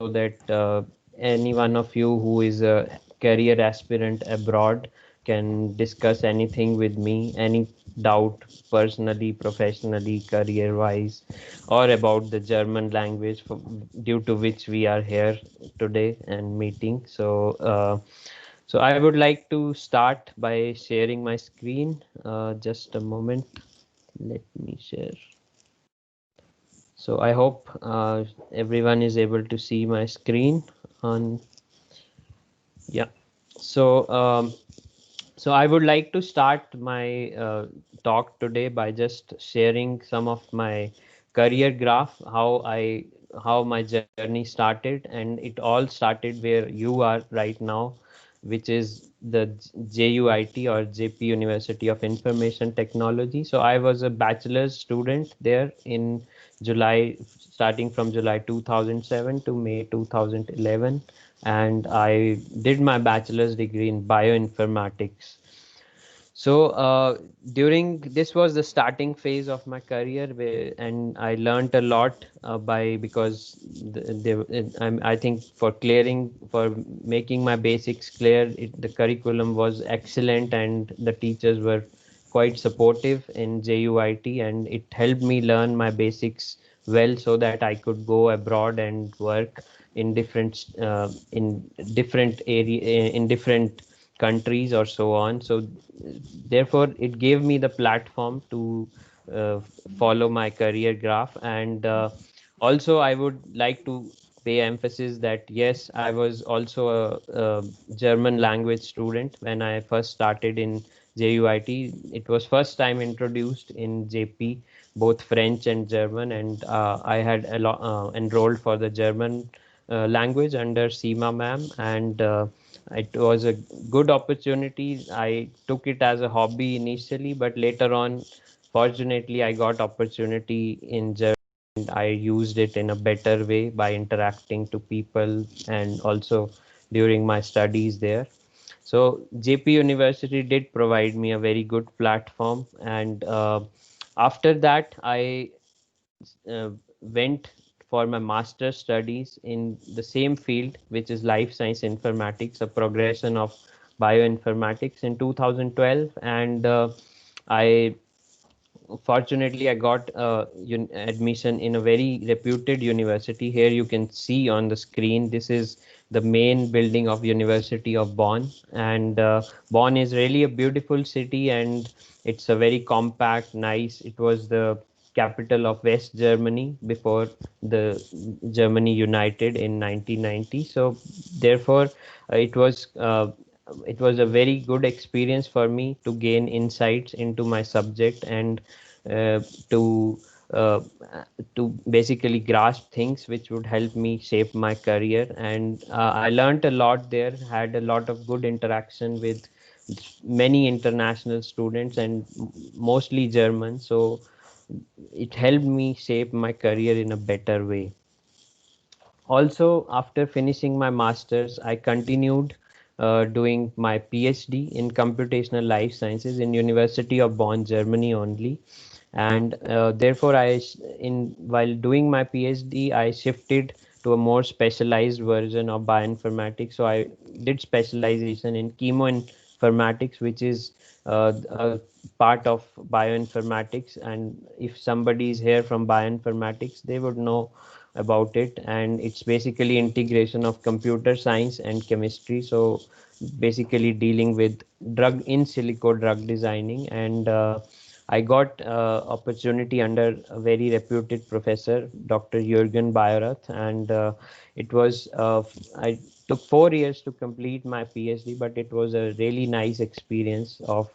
that any one of you who is a career aspirant abroad can discuss anything with me, any doubt personally, professionally, career wise, or about the German language due to which we are here today and meeting. So I would like to start by sharing my screen. Just a moment. Let me share. So I hope everyone is able to see my screen on. Yeah. So so I would like to start my talk today by just sharing some of my career graph, how my journey started, and it all started where you are right now, which is the JUIT or JP University of Information Technology. So I was a bachelor's student there in July, starting from July 2007 to May 2011, and I did my bachelor's degree in bioinformatics. So during this was the starting phase of my career, and I learned a lot because I think for making my basics clear, the curriculum was excellent and the teachers were quite supportive in JUIT, and it helped me learn my basics well so that I could go abroad and work in different area in different countries or so on. So therefore it gave me the platform to uh, follow my career graph. And also I would like to pay emphasis that yes, I was also a German language student when I first started in JUIT. It was first time introduced in JP, both French and German, and I had enrolled for the German language under Seema ma'am, and it was a good opportunity. I took it as a hobby initially, but later on, fortunately, I got opportunity in German. And I used it in a better way by interacting to people and also during my studies there. So JP University did provide me a very good platform, and after that, I went for my master's studies in the same field, which is life science informatics, a progression of bioinformatics in 2012. And I fortunately I got admission in a very reputed university. Here you can see on the screen, this is the main building of University of Bonn, and Bonn is really a beautiful city, and it's a very compact, nice. It was the capital of West Germany before the Germany united in 1990. So therefore it was a very good experience for me to gain insights into my subject, and uh, to uh, to basically grasp things which would help me shape my career. And I learned a lot there, had a lot of good interaction with many international students and mostly German. So it helped me shape my career in a better way. Also, after finishing my master's, I continued doing my PhD in computational life sciences in University of Bonn, Germany only. And therefore, while doing my PhD, I shifted to a more specialized version of bioinformatics. So I did specialization in chemoinformatics, which is a part of bioinformatics. And if somebody is here from bioinformatics, they would know about it. And it's basically integration of computer science and chemistry. So basically dealing with drug in silico drug designing. And I got opportunity under a very reputed professor, Dr. Jürgen Bayorath, and it was I took 4 years to complete my PhD, but it was a really nice experience of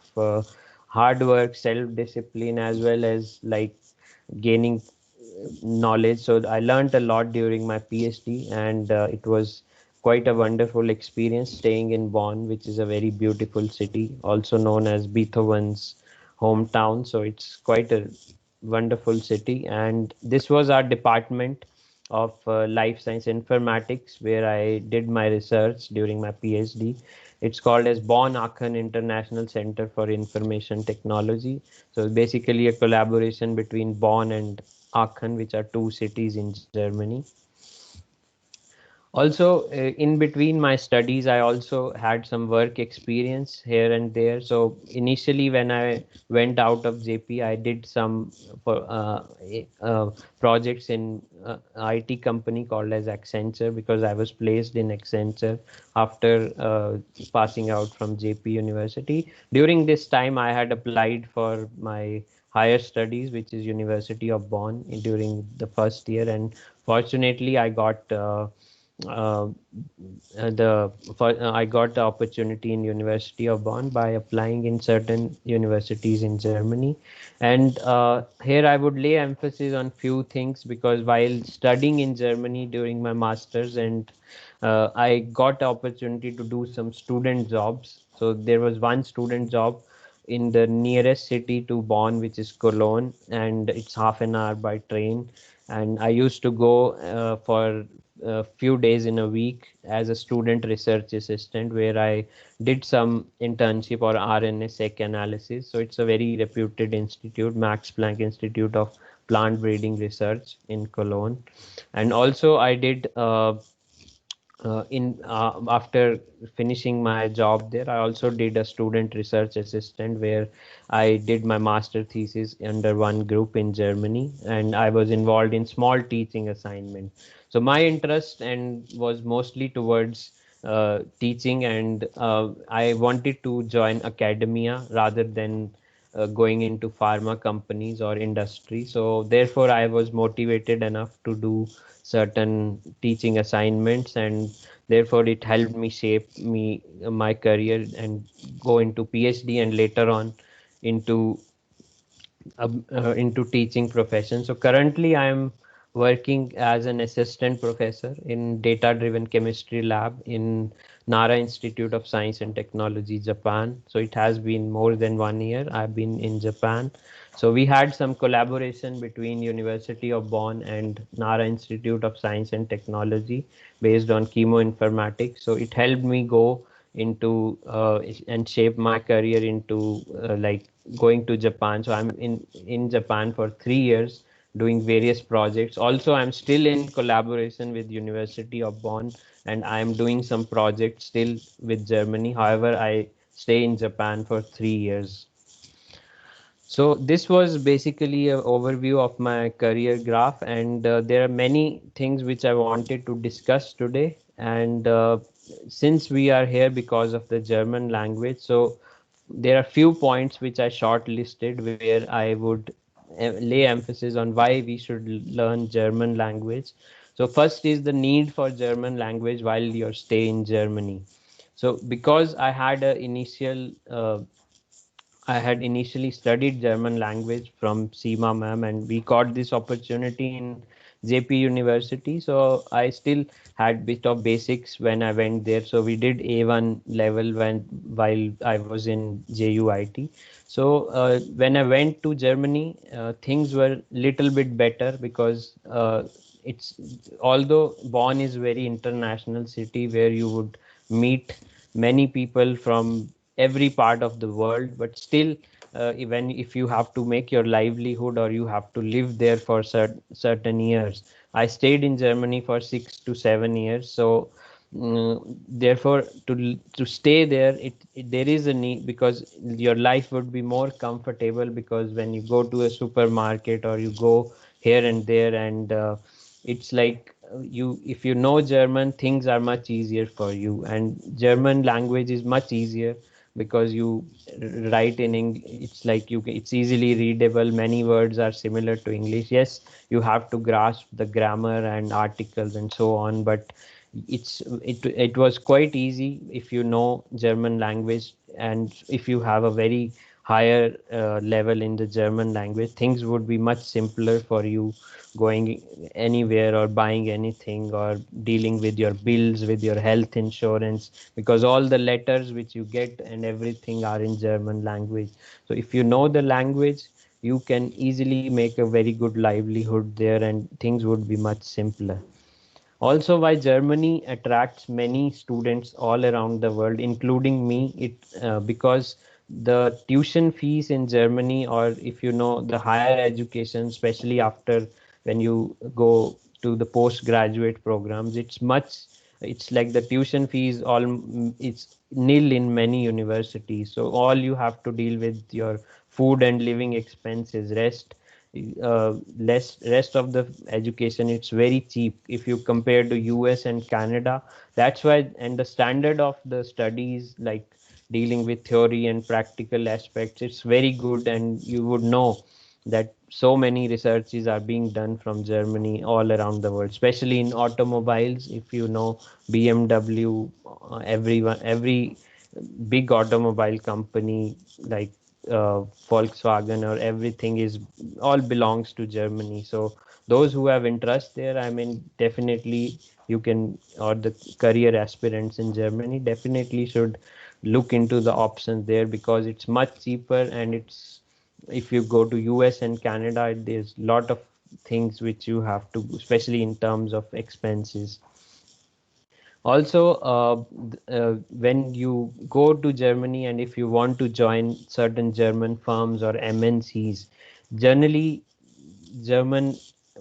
hard work, self-discipline, as well as like gaining knowledge. So I learned a lot during my PhD, and it was quite a wonderful experience staying in Bonn, which is a very beautiful city, also known as Beethoven's hometown. So it's quite a wonderful city. And this was our department of life science informatics, where I did my research during my PhD. It's called as Bonn Aachen International Center for Information Technology. So basically a collaboration between Bonn and Aachen, which are two cities in Germany. Also, in between my studies, I also had some work experience here and there. So initially, when I went out of JP, I did some for projects in IT company called as Accenture, because I was placed in Accenture after passing out from JP University. During this time, I had applied for my higher studies, which is University of Bonn, during the first year, and fortunately, I got. Uh, I got the opportunity in University of Bonn by applying in certain universities in Germany, and here I would lay emphasis on few things, because while studying in Germany during my masters, and I got the opportunity to do some student jobs. So there was one student job in the nearest city to Bonn, which is Cologne, and it's half an hour by train. And I used to go for a few days in a week as a student research assistant, where I did some internship or RNA-seq analysis. So it's a very reputed institute, Max Planck Institute of Plant Breeding Research in Cologne. And also I did in after finishing my job there, I also did a student research assistant, where I did my master thesis under one group in Germany, and I was involved in small teaching assignment. So my interest and was mostly towards teaching, and I wanted to join academia rather than going into pharma companies or industry. So therefore, I was motivated enough to do certain teaching assignments, and therefore it helped me shape me my career and go into PhD and later on into into teaching profession. So currently I am working as an assistant professor in data driven chemistry lab in Nara Institute of Science and Technology, Japan. So it has been more than 1 year I've been in Japan. So we had some collaboration between University of Bonn and Nara Institute of Science and Technology based on chemoinformatics. So it helped me go into and shape my career into like going to Japan. So I'm in Japan for 3 years doing various projects. Also, I'm still in collaboration with University of Bonn, and I'm doing some projects still with Germany. However, I stay in Japan for 3 years. So this was basically an overview of my career graph, and there are many things which I wanted to discuss today. And since we are here because of the German language, so there are few points which I shortlisted where I would lay emphasis on why we should learn German language. So first is the need for German language while you stay in Germany. So because I had initially studied German language from Seema ma'am, and we got this opportunity in JP University. So I still had bit of basics when I went there. So we did A1 level while I was in JUIT. So when I went to Germany, things were little bit better, because it's although Bonn is very international city where you would meet many people from every part of the world, but still even if you have to make your livelihood or you have to live there for certain years. I stayed in Germany for 6 to 7 years. So therefore to stay there, there is a need, because your life would be more comfortable, because when you go to a supermarket or you go here and there, and it's like you if you know German, things are much easier for you, and German language is much easier because you write in it's like it's easily readable. Many words are similar to English. Yes, you have to grasp the grammar and articles and so on, but it was quite easy if you know German language, and if you have a very higher level in the German language, things would be much simpler for you going anywhere or buying anything or dealing with your bills, with your health insurance, because all the letters which you get and everything are in German language. So if you know the language, you can easily make a very good livelihood there, and things would be much simpler. Also, why Germany attracts many students all around the world, including me, because the tuition fees in Germany, or if you know the higher education, especially after when you go to the postgraduate programs, it's much. it's like the tuition fees all it's nil in many universities. So all you have to deal with your food and living expenses. Rest of the education, it's very cheap if you compare to US and Canada. That's why, and the standard of the studies, like dealing with theory and practical aspects, it's very good. And you would know that so many researches are being done from Germany all around the world, especially in automobiles. If you know BMW, every big automobile company like Volkswagen or everything is all belongs to Germany. So those who have interest there, I mean, definitely you can, or the career aspirants in Germany definitely should look into the options there, because it's much cheaper. And it's, if you go to US and Canada, there's a lot of things which you have to, especially in terms of expenses. Also, when you go to Germany and if you want to join certain German firms or MNCs, generally German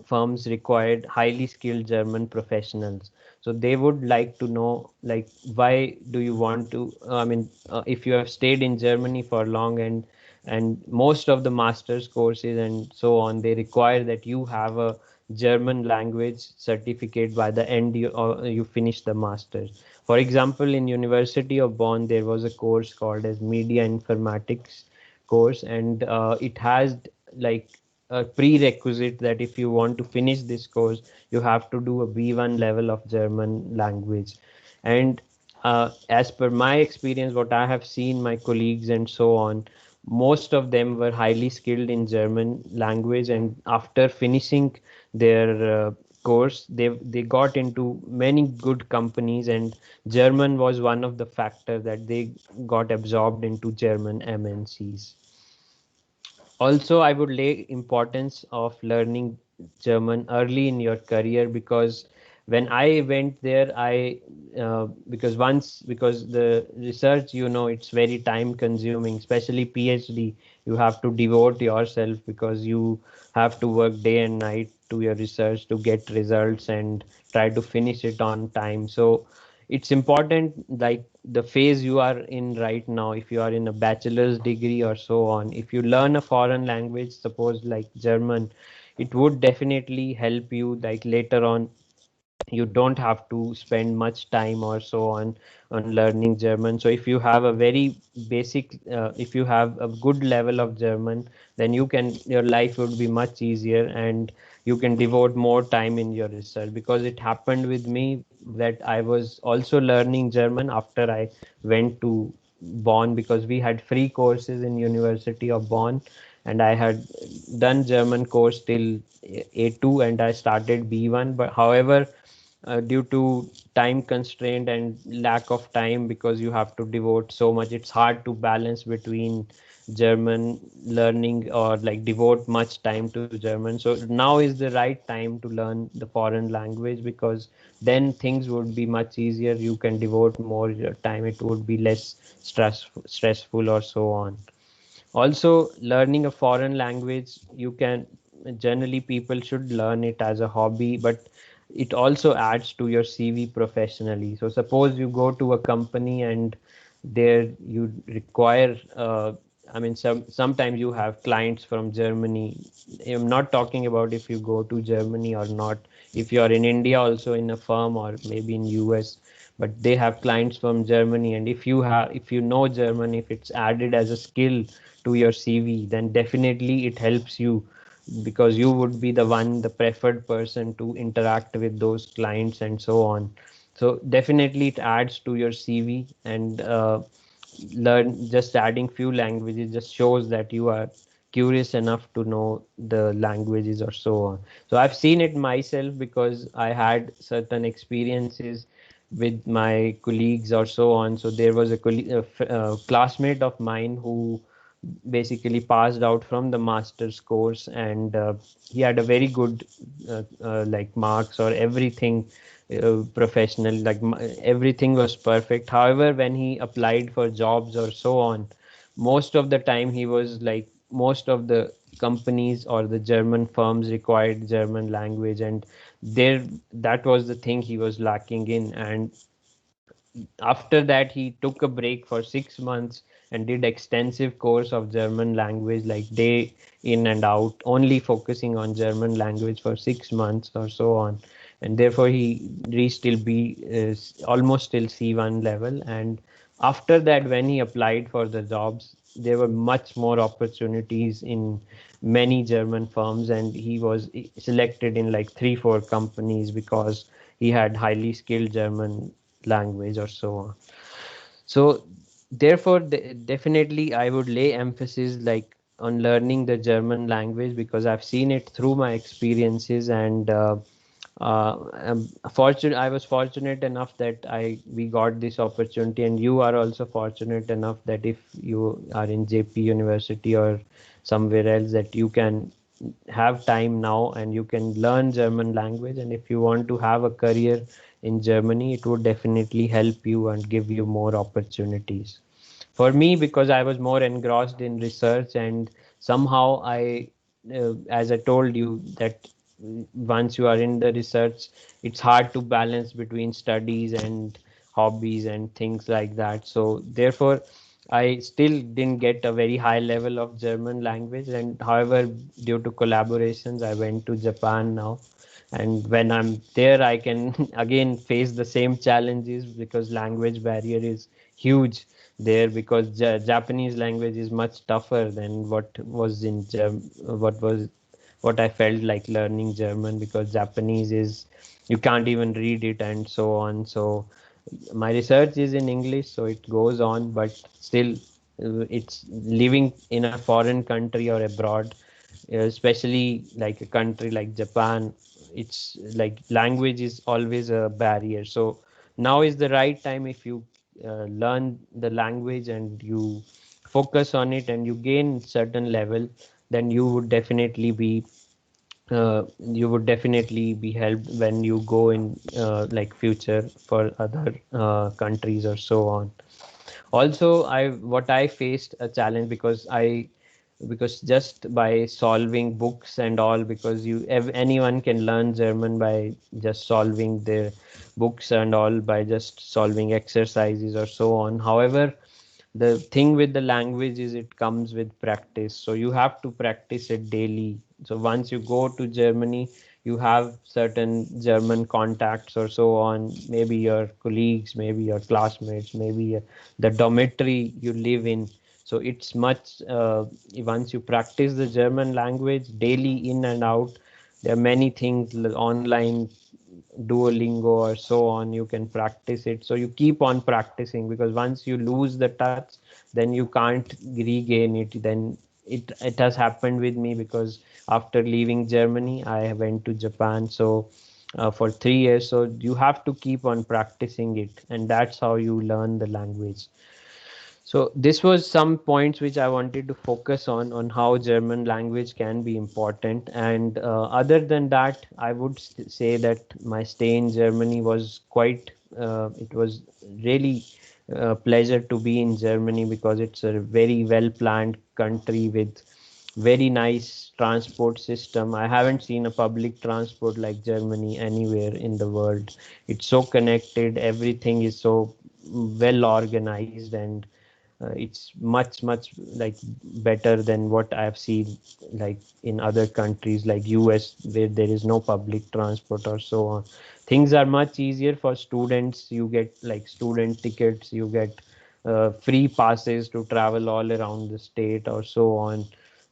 firms required highly skilled German professionals. So they would like to know, like, why do you want to? If you have stayed in Germany for long, and most of the master's courses and so on, they require that you have a German language certificate by the end you finish the master's. For example, in University of Bonn, there was a course called as Media Informatics course, and it has like a prerequisite that if you want to finish this course, you have to do a B1 level of German language. And as per my experience, what I have seen, my colleagues and so on, most of them were highly skilled in German language, and after finishing their course, they got into many good companies, and German was one of the factors that they got absorbed into German MNCs. Also, I would lay importance of learning German early in your career, because when I went there, I because the research, it's very time consuming, especially PhD. You have to devote yourself because you have to work day and night to your research to get results and try to finish it on time. So it's important, like the phase you are in right now, if you are in a bachelor's degree or so on, if you learn a foreign language, suppose like German, it would definitely help you, like later on you don't have to spend much time or so on learning German. So if you have a very basic if you have a good level of German, then your life would be much easier, and you can devote more time in your research. Because it happened with me that I was also learning German after I went to Bonn, because we had free courses in University of Bonn, and I had done German course till A2 and I started B1. But however, due to time constraint and lack of time, because you have to devote so much, it's hard to balance between German learning or like devote much time to German. So now is the right time to learn the foreign language, because then things would be much easier. You can devote more your time, it would be less stressful or so on. Also, learning a foreign language, you can, generally people should learn it as a hobby, but it also adds to your CV professionally. So suppose you go to a company and there you require sometimes you have clients from Germany. I'm not talking about if you go to Germany or not, if you are in India also in a firm, or maybe in US, but they have clients from Germany. And if you know German, if it's added as a skill to your CV, then definitely it helps you, because you would be the one, the preferred person to interact with those clients and so on. So definitely it adds to your CV. And learn just adding few languages just shows that you are curious enough to know the languages or so on. So I've seen it myself, because I had certain experiences with my colleagues or so on. So there was a classmate of mine who basically passed out from the master's course, and he had a very good like marks or everything, professional, like everything was perfect. However, when he applied for jobs or so on, most of the time he was like, most of the companies or the German firms required German language, and there, that was the thing he was lacking in. And after that he took a break for 6 months and did extensive course of German language, like day in and out, only focusing on German language for 6 months or so on. And therefore he reached till B, almost till C1 level. And after that, when he applied for the jobs, there were much more opportunities in many German firms, and he was selected in like 3 4 companies because he had highly skilled German language or so on. So therefore, definitely I would lay emphasis like on learning the German language, because I've seen it through my experiences. And I was fortunate enough that I we got this opportunity, and you are also fortunate enough that if you are in JP University or somewhere else, that you can have time now and you can learn German language. And if you want to have a career in Germany, it would definitely help you and give you more opportunities. For me, because I was more engrossed in research, and somehow as I told you, that once you are in the research, it's hard to balance between studies and hobbies and things like that. So therefore, I still didn't get a very high level of German language. And however, due to collaborations, I went to Japan now. And when I'm there, I can again face the same challenges, because language barrier is huge there, because Japanese language is much tougher than what was what I felt like learning German, because Japanese is, you can't even read it and so on. So my research is in English, so it goes on, but still, it's living in a foreign country or abroad, especially like a country like Japan. It's like language is always a barrier. So now is the right time. If you learn the language and you focus on it and you gain certain level, then you would definitely be helped when you go in like future for other countries or so on. Also, I faced a challenge, because just by solving books and all, because anyone can learn German by just solving the books and all, by just solving exercises or so on. However, the thing with the language is it comes with practice, so you have to practice it daily. So once you go to Germany, you have certain German contacts or so on, maybe your colleagues, maybe your classmates, maybe the dormitory you live in. So it's much once you practice the German language daily in and out, there are many things online, Duolingo or so on, you can practice it. So you keep on practicing, because once you lose the touch, then you can't regain it. Then it has happened with me, because after leaving Germany, I went to Japan. So for 3 years, so you have to keep on practicing it, and that's how you learn the language. So this was some points which I wanted to focus on how German language can be important. And other than that, I would say that my stay in Germany was quite, it was really pleasure to be in Germany, because it's a very well planned country with very nice transport system. I haven't seen a public transport like Germany anywhere in the world. It's so connected, everything is so well organized, and it's much like better than what I've seen like in other countries like US, where there is no public transport or so on. Things are much easier for students. You get like student tickets, you get free passes to travel all around the state or so on.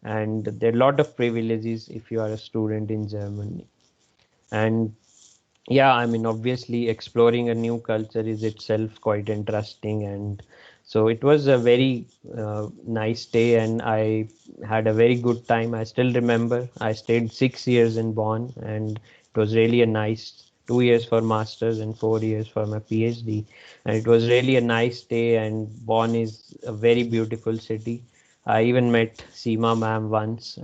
And there are a lot of privileges if you are a student in Germany. And yeah, I mean, obviously exploring a new culture is itself quite interesting. And so it was a very nice day, and I had a very good time. I still remember I stayed 6 years in Bonn, and it was really a nice 2 years for masters and 4 years for my PhD. And it was really a nice day, and Bonn is a very beautiful city. I even met Seema ma'am once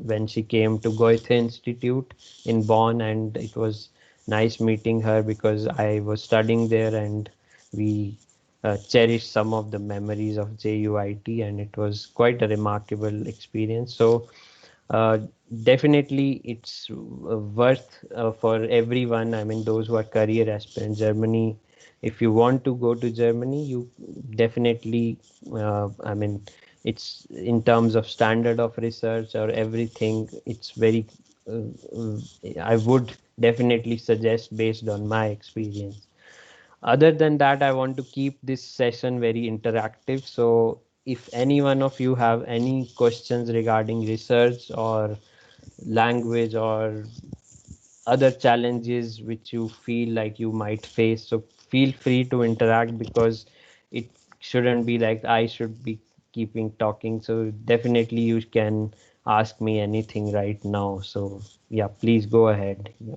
when she came to Goethe Institute in Bonn, and it was nice meeting her, because I was studying there, and we cherished some of the memories of JUIT, and it was quite a remarkable experience. So, uh, definitely it's worth for everyone. I mean, those who are career aspirants, Germany. If you want to go to Germany, you definitely. I mean, it's in terms of standard of research or everything. It's very. I would definitely suggest based on my experience. Other than that, I want to keep this session very interactive. So if any one of you have any questions regarding research or language or other challenges which you feel like you might face, so feel free to interact, because it shouldn't be like I should be keeping talking. So definitely you can ask me anything right now. So yeah, please go ahead. Yeah.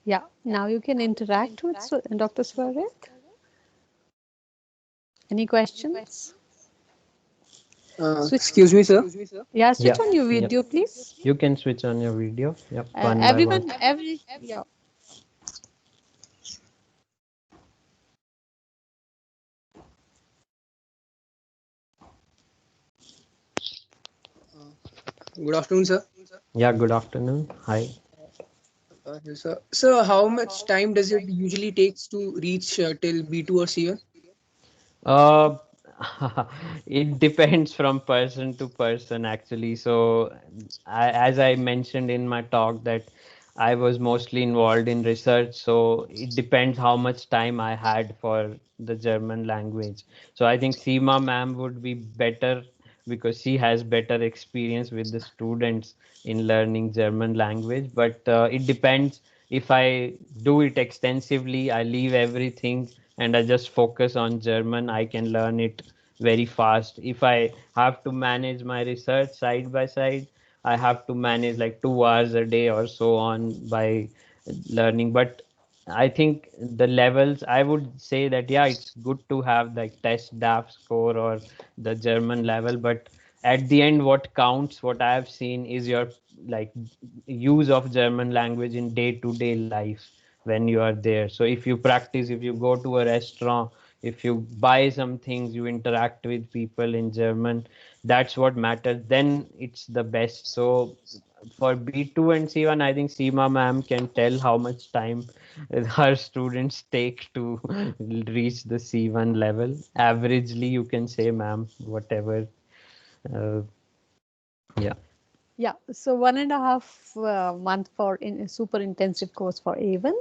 Yeah, now you can interact with Dr. Swarit. Any questions? Switch. Excuse me, sir. Yeah, Yeah. switch on your Yeah. video, please. You can switch on your video. Yep. One by one. Everyone, yeah. Good afternoon, sir. Yeah. Good afternoon. Hi. Yes, sir. Sir, how much time does it usually takes to reach till B2 or C1? Uh, it depends from person to person, actually. So, as I mentioned in my talk, that I was mostly involved in research. So it depends how much time I had for the German language. So I think Seema ma'am would be better, because she has better experience with the students in learning German language. But it depends. If I do it extensively, I leave everything and I just focus on German, I can learn it very fast. If I have to manage my research side by side, I have to manage like 2 hours a day or so on by learning. But I think the levels, I would say that yeah, it's good to have like test DAF score or the German level, but at the end, what counts, what I have seen, is your like use of German language in day-to-day life when you are there. So if you practice, if you go to a restaurant, if you buy some things, you interact with people in German, that's what matters. Then it's the best. So for B2 and C1, I think Seema ma'am can tell how much time her students take to reach the C1 level. Averagely, you can say, ma'am, whatever. Uh, yeah. Yeah, so 1.5 month for in super intensive course for A1,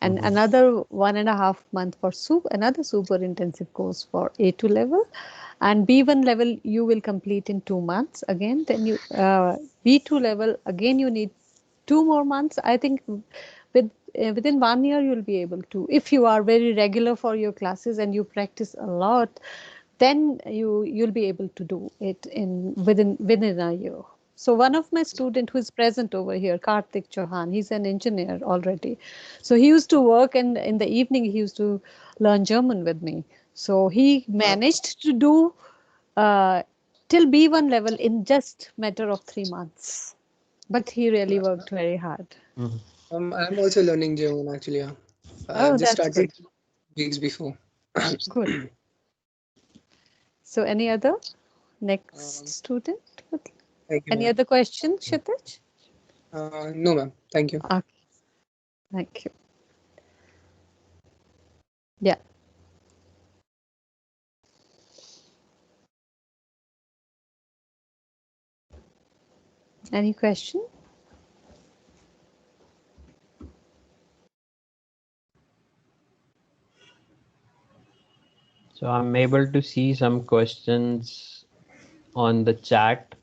and Mhm. another 1.5 month for another super intensive course for A2 level, and B1 level you will complete in 2 months again. Then you B2 level again you need 2 more months. I think within 1 year you'll be able to, if you are very regular for your classes and you practice a lot, then you'll be able to do it in within a year. So one of my student who is present over here, Karthik Chauhan, he's an engineer already. So he used to work, and in the evening he used to learn German with me. So he managed to do uh, till B1 level in just matter of 3 months. But he really worked very hard. Mhm. I'm also learning German actually. Yeah. Oh, I've just that's good. started weeks before. Good. So any other next Um, student? Thank you, Any ma'am. other question, Kshitij? No, ma'am. Thank you. Okay, thank you. Yeah. Any question? So I'm able to see some questions on the chat.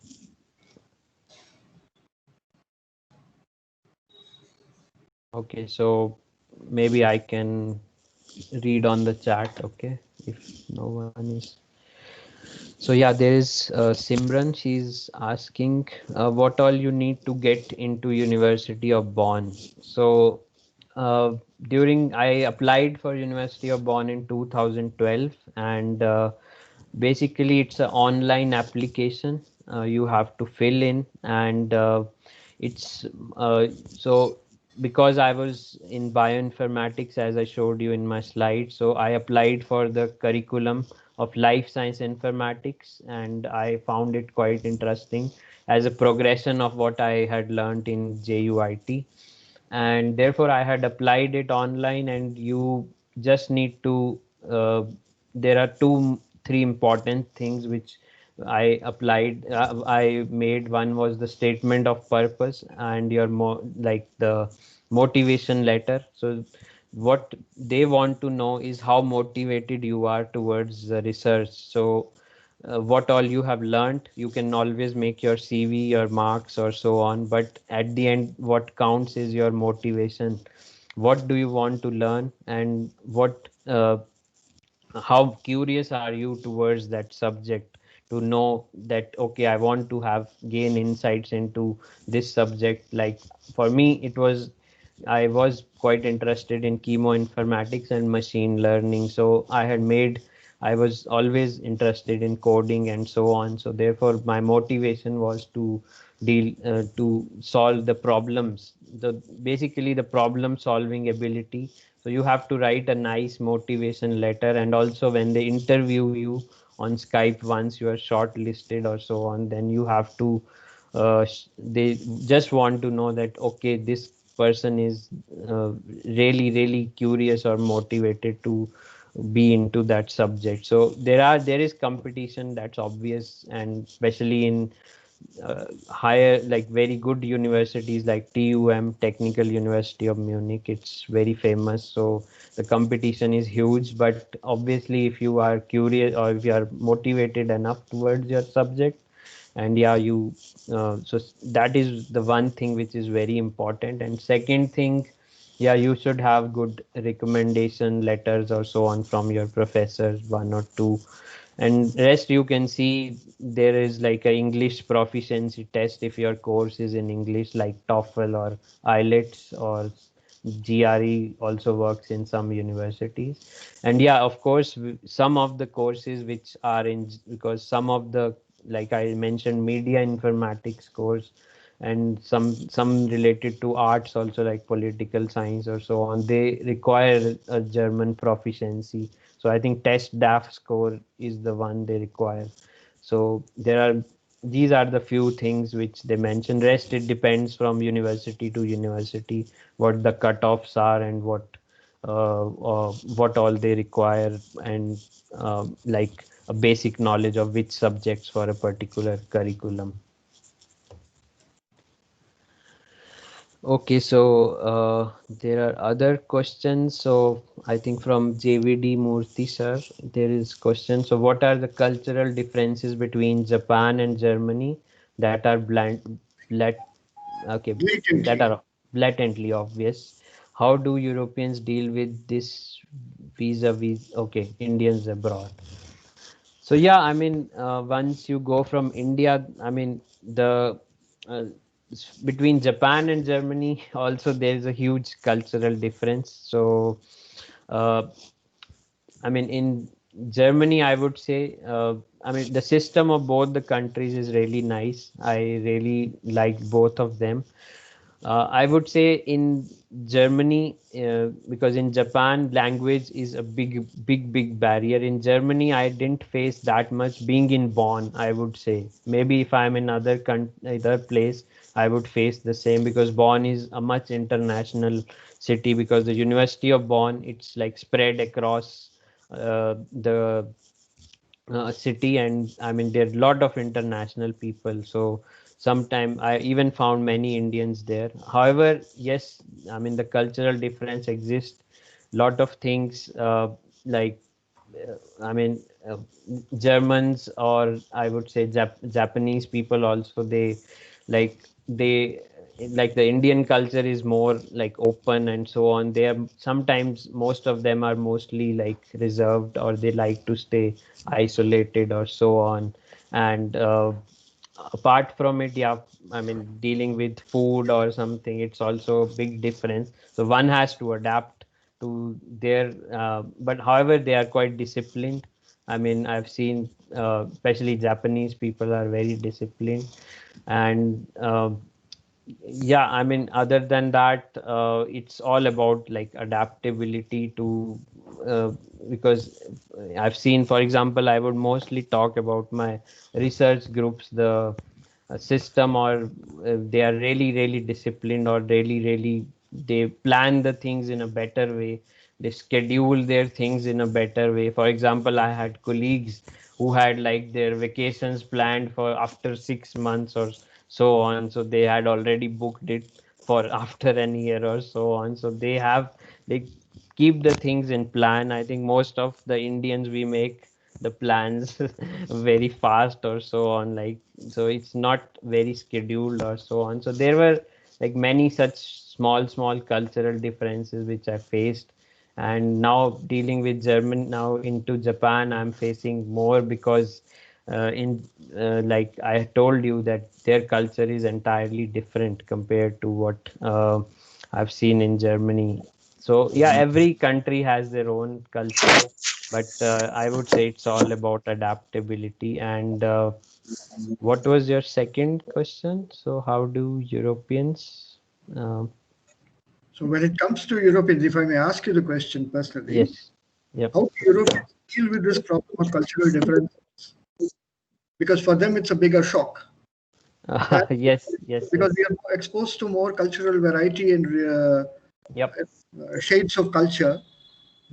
Okay, so maybe I can read on the chat, okay, if no one is. So yeah, there is Simran. She's asking what all you need to get into University of Bonn. So uh, during I applied for University of Bonn in 2012, and basically it's an online application you have to fill in, and it's so because I was in bioinformatics, as I showed you in my slide, so I applied for the curriculum of life science informatics, and I found it quite interesting as a progression of what I had learned in JUIT. And therefore I had applied it online, and you just need to there are three important things which I applied. I made one was the statement of purpose and your like the motivation letter. So what they want to know is how motivated you are towards the research. So what all you have learned, you can always make your CV, your marks, or so on. But at the end, what counts is your motivation. What do you want to learn, and how curious are you towards that subject, to know that okay, I want to have gain insights into this subject. Like for me, I was quite interested in chemoinformatics and machine learning, so I was always interested in coding and so on. So therefore my motivation was to solve the problems, the basically the problem solving ability. So you have to write a nice motivation letter, and also when they interview you on Skype, once you are shortlisted or so on, then you have to they just want to know that okay, this person is really curious or motivated to be into that subject. So there is competition, that's obvious, and especially in higher, like very good universities like TUM, Technical University of Munich. It's very famous, so the competition is huge. But obviously, if you are curious or if you are motivated enough towards your subject, and yeah, you so that is the one thing which is very important. And second thing, yeah, you should have good recommendation letters or so on from your professors, one or two. And rest you can see there is like a English proficiency test if your course is in English, like TOEFL or IELTS, or GRE also works in some universities. And yeah, of course, some of the courses which are in, because some of the, like I mentioned, media informatics course, and some related to arts also, like political science or so on, they require a German proficiency. So I think test DAF score is the one they require. So these are the few things which they mention. Rest it depends from university to university what the cutoffs are, and what all they require, and like a basic knowledge of which subjects for a particular curriculum. Okay, so there are other questions. So I think from JVD Murthy sir, there is question. So what are the cultural differences between Japan and Germany that are blat, okay, that blatantly. are blatantly obvious? How do Europeans deal with this vis-a-vis, okay, Indians abroad? So yeah, I mean, once you go from India, I mean, the uh, between Japan and Germany, also there is a huge cultural difference. So, uh, I mean, in Germany, I would say, I mean, the system of both the countries is really nice. I really like both of them. I would say in Germany, because in Japan, language is a big barrier. In Germany, I didn't face that much being in Bonn, I would say. Maybe if I'm in other place, I would face the same, because Bonn is a much international city, because the University of Bonn, it's like spread across the city. And I mean, there are a lot of international people. So sometime I even found many Indians there. However, yes, I mean, the cultural difference exists. Lot of things, like I mean, Germans, or I would say Japanese people also, like they like the Indian culture is more like open and so on. They are sometimes, most of them are mostly like reserved, or they like to stay isolated or so on. And apart from it, yeah, I mean, dealing with food or something, it's also a big difference. So one has to adapt to their but however, they are quite disciplined. I mean, I've seen especially Japanese people are very disciplined. And yeah, I mean, other than that, it's all about like adaptability to uh, because I've seen, for example, I would mostly talk about my research groups, the system, or they are really, really disciplined, or really, really they plan the things in a better way. They schedule their things in a better way. For example, I had colleagues who had like their vacations planned for after 6 months or so on. So they had already booked it for after an year or so on. So they keep the things in plan. I think most of the Indians, we make the plans very fast or so on, like, so it's not very scheduled or so on. So there were like many such small cultural differences which I faced. And now dealing with German, now into Japan, I'm facing more because in like I told you that their culture is entirely different compared to what I've seen in Germany. So yeah, every country has their own culture, but I would say it's all about adaptability. And what was your second question? So how do Europeans? Um, So when it comes to Europeans, if I may ask you the question personally, yes. Yep. how do Europeans deal with this problem of cultural differences? Because for them, it's a bigger shock. And Yes. Yes. because Yes. we are exposed to more cultural variety and Yep. shades of culture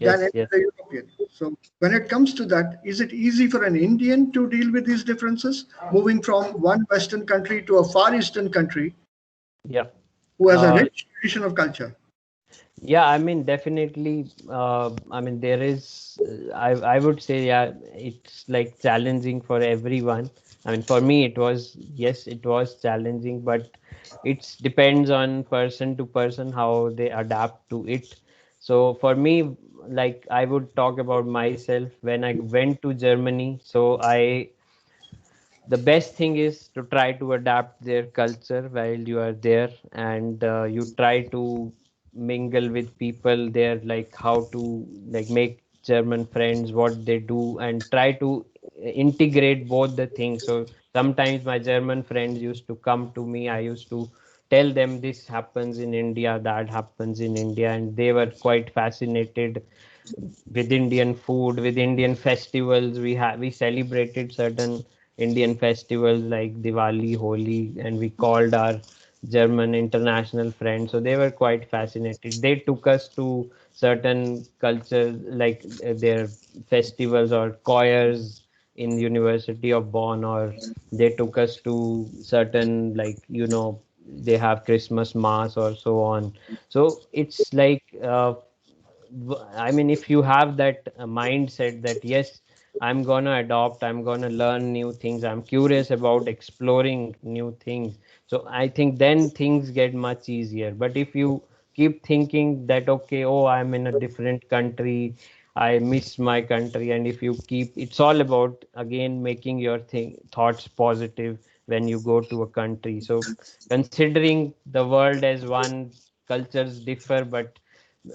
than Yes. any Yes. other European. So when it comes to that, is it easy for an Indian to deal with these differences, moving from one Western country to a Far Eastern country Yep. who has a Uh, rich tradition of culture? Yeah, I mean, definitely. I mean, there is. I would say, yeah, it's like challenging for everyone. I mean, for me, it was, yes, it was challenging, but it depends on person to person how they adapt to it. So for me, like I would talk about myself when I went to Germany. So the best thing is to try to adapt their culture while you are there, and you try to mingle with people there, like how to like make German friends, what they do, and try to integrate both the things. So sometimes my German friends used to come to me, I used to tell them this happens in India, that happens in India, and they were quite fascinated with Indian food, with Indian festivals. We celebrated certain Indian festivals like Diwali, Holi, and we called our German international friends. So they were quite fascinated. They took us to certain cultures, like their festivals or choirs in University of Bonn, or they took us to certain, like, they have Christmas mass or so on. So it's like I mean, if you have that mindset that yes, I'm gonna adopt, I'm gonna learn new things, I'm curious about exploring new things. So I think then things get much easier. But if you keep thinking that okay, oh, I'm in a different country, I miss my country, and if you keep, it's all about again making your thoughts positive when you go to a country. So considering the world as one, cultures differ, but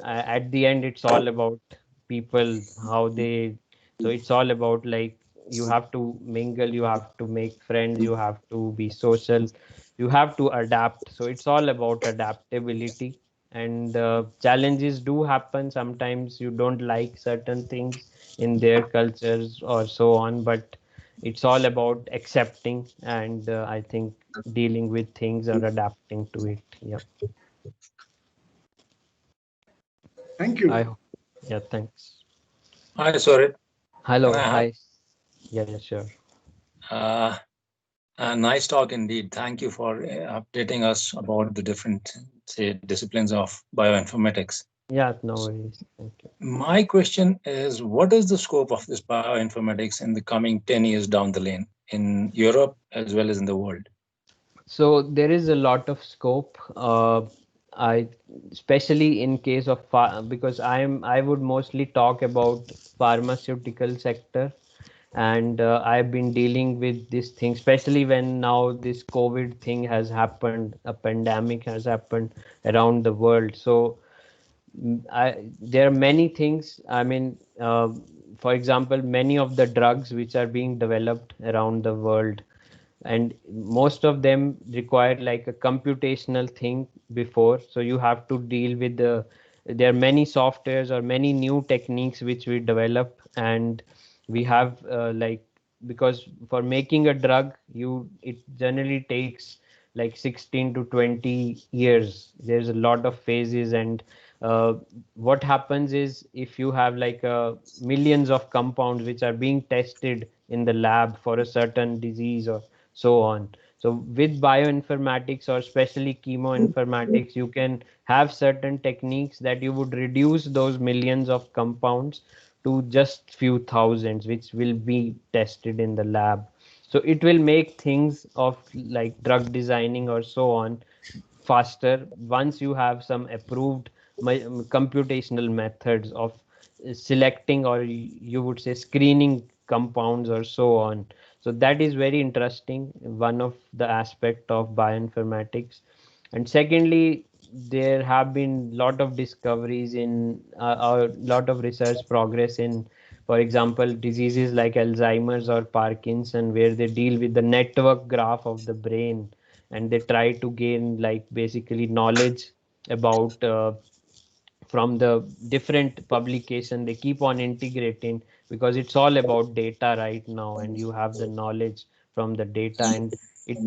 at the end it's all about people, how they, so it's all about like you have to mingle, you have to make friends, you have to be social, you have to adapt. So it's all about adaptability. And challenges do happen, sometimes you don't like certain things in their cultures or so on, but it's all about accepting and I think dealing with things or adapting to it. Yeah. Thank I you. hope. Yeah, thanks. Hi, Swarit. Can Hello, I have hi. Yeah, yeah, sure. uh, a nice talk indeed. Thank you for updating us about the different, say, disciplines of bioinformatics. Yeah, no worries. Thank you. My question is, what is the scope of this bioinformatics in the coming 10 years down the lane in Europe as well as in the world? So there is a lot of scope. I, especially in case of because I would mostly talk about pharmaceutical sector, and I've been dealing with this thing, especially when now this COVID thing has happened, a pandemic has happened around the world. So there are many things. I mean, for example, many of the drugs which are being developed around the world, and most of them require like a computational thing before. So you have to deal with the there are many softwares or many new techniques which we develop, and we have because for making a drug, it generally takes like 16 to 20 years. There's a lot of phases, and uh, what happens is if you have like millions of compounds which are being tested in the lab for a certain disease or so on. So with bioinformatics or especially chemoinformatics, you can have certain techniques that you would reduce those millions of compounds to just few thousands, which will be tested in the lab. So it will make things of like drug designing or so on faster once you have some approved computational methods of selecting, or you would say screening compounds or so on. So that is very interesting, one of the aspect of bioinformatics. And secondly, there have been lot of discoveries in a lot of research progress in, for example, diseases like Alzheimer's or Parkinson, where they deal with the network graph of the brain, and they try to gain like basically knowledge about from the different publication. They keep on integrating because it's all about data right now, and you have the knowledge from the data. And it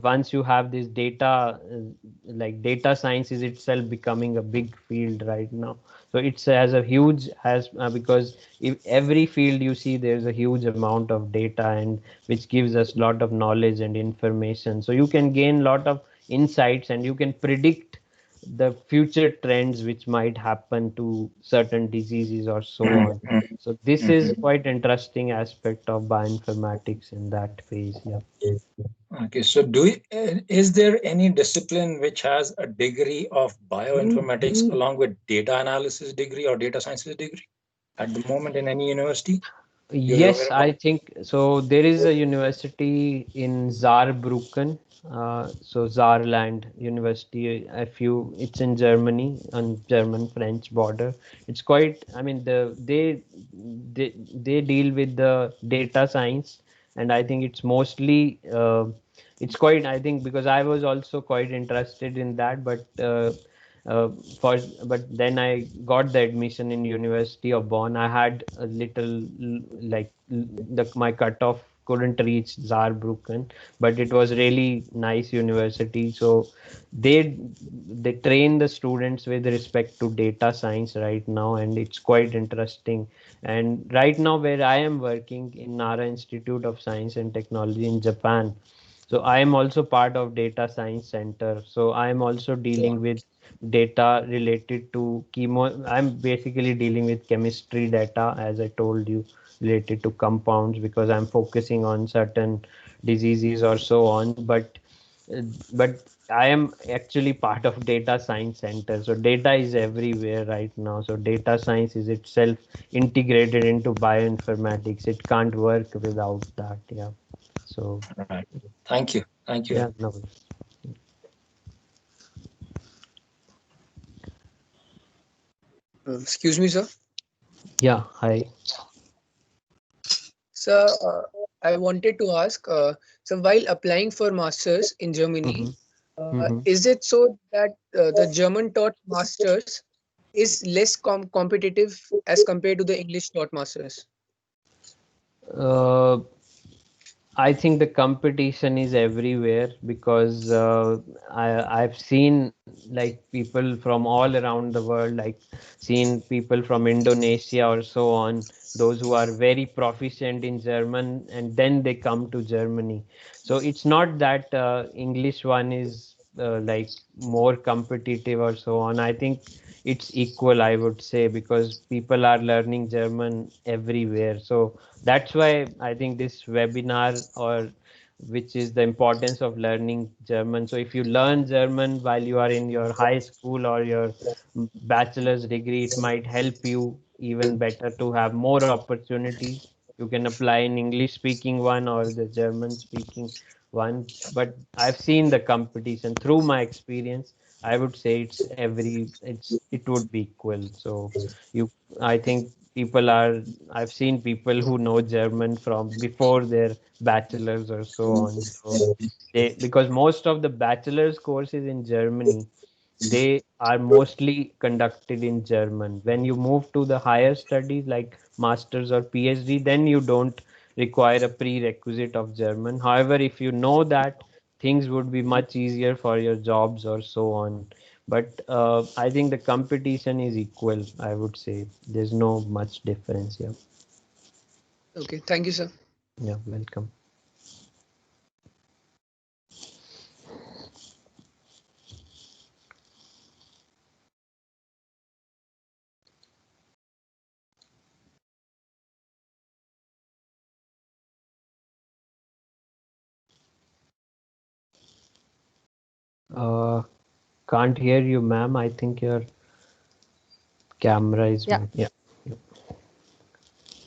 once you have this data, like data science is itself becoming a big field right now. So it's has a huge has because if every field you see, there's a huge amount of data, and which gives us a lot of knowledge and information. So you can gain a lot of insights, and you can predict the future trends which might happen to certain diseases or so on. So this is quite interesting aspect of bioinformatics in that phase. Yeah. Okay, so is there any discipline which has a degree of bioinformatics along with data analysis degree or data sciences degree at the moment in any university you're Yes, aware about? I think so. There is a university in Saarbrücken, so Saarland University. It's in Germany on German-French border. It's quite. I mean, they deal with the data science, and I think it's mostly. It's quite. I think because I was also quite interested in that, but. Uh, for but then I got the admission in University of Bonn. I had a little my cutoff couldn't reach Saarbrücken, but it was really nice university. So they train the students with respect to data science right now, and it's quite interesting. And right now, where I am working in Nara Institute of Science and Technology in Japan, so I am also part of data science center. So I am also dealing with data related to chemo. I'm basically dealing with chemistry data, as I told you, related to compounds, because I'm focusing on certain diseases or so on. But I am actually part of data science center. So data is everywhere right now. So data science is itself integrated into bioinformatics. It can't work without that. Yeah. So Right. Thank you. yeah, no. Excuse me, sir. Yeah, hi. Sir, I wanted to ask, so while applying for masters in Germany, Mm-hmm. Mm-hmm. is it so that the German taught masters is less competitive as compared to the English taught masters? Uh, I think the competition is everywhere because I've seen like people from all around the world, like seen people from Indonesia or so on, those who are very proficient in German, and then they come to Germany. So it's not that English one is like more competitive or so on. I think it's equal, I would say, because people are learning German everywhere. So that's why I think this webinar, or which is the importance of learning German. So if you learn German while you are in your high school or your bachelor's degree, it might help you even better to have more opportunities. You can apply in English speaking one or the German speaking one. But I've seen the competition through my experience. I would say it would be equal. So you I think people are I've seen people who know German from before their bachelor's or so on. So they, because most of the bachelor's courses in Germany, they are mostly conducted in German. When you move to the higher studies like masters or PhD, then you don't require a prerequisite of German. However, if you know that, things would be much easier for your jobs or so on. But I think the competition is equal, I would say. There's no much difference here. Okay, thank you, sir. Yeah, welcome. Uh, can't hear you, ma'am. I think your camera is Yeah. muted. Yeah.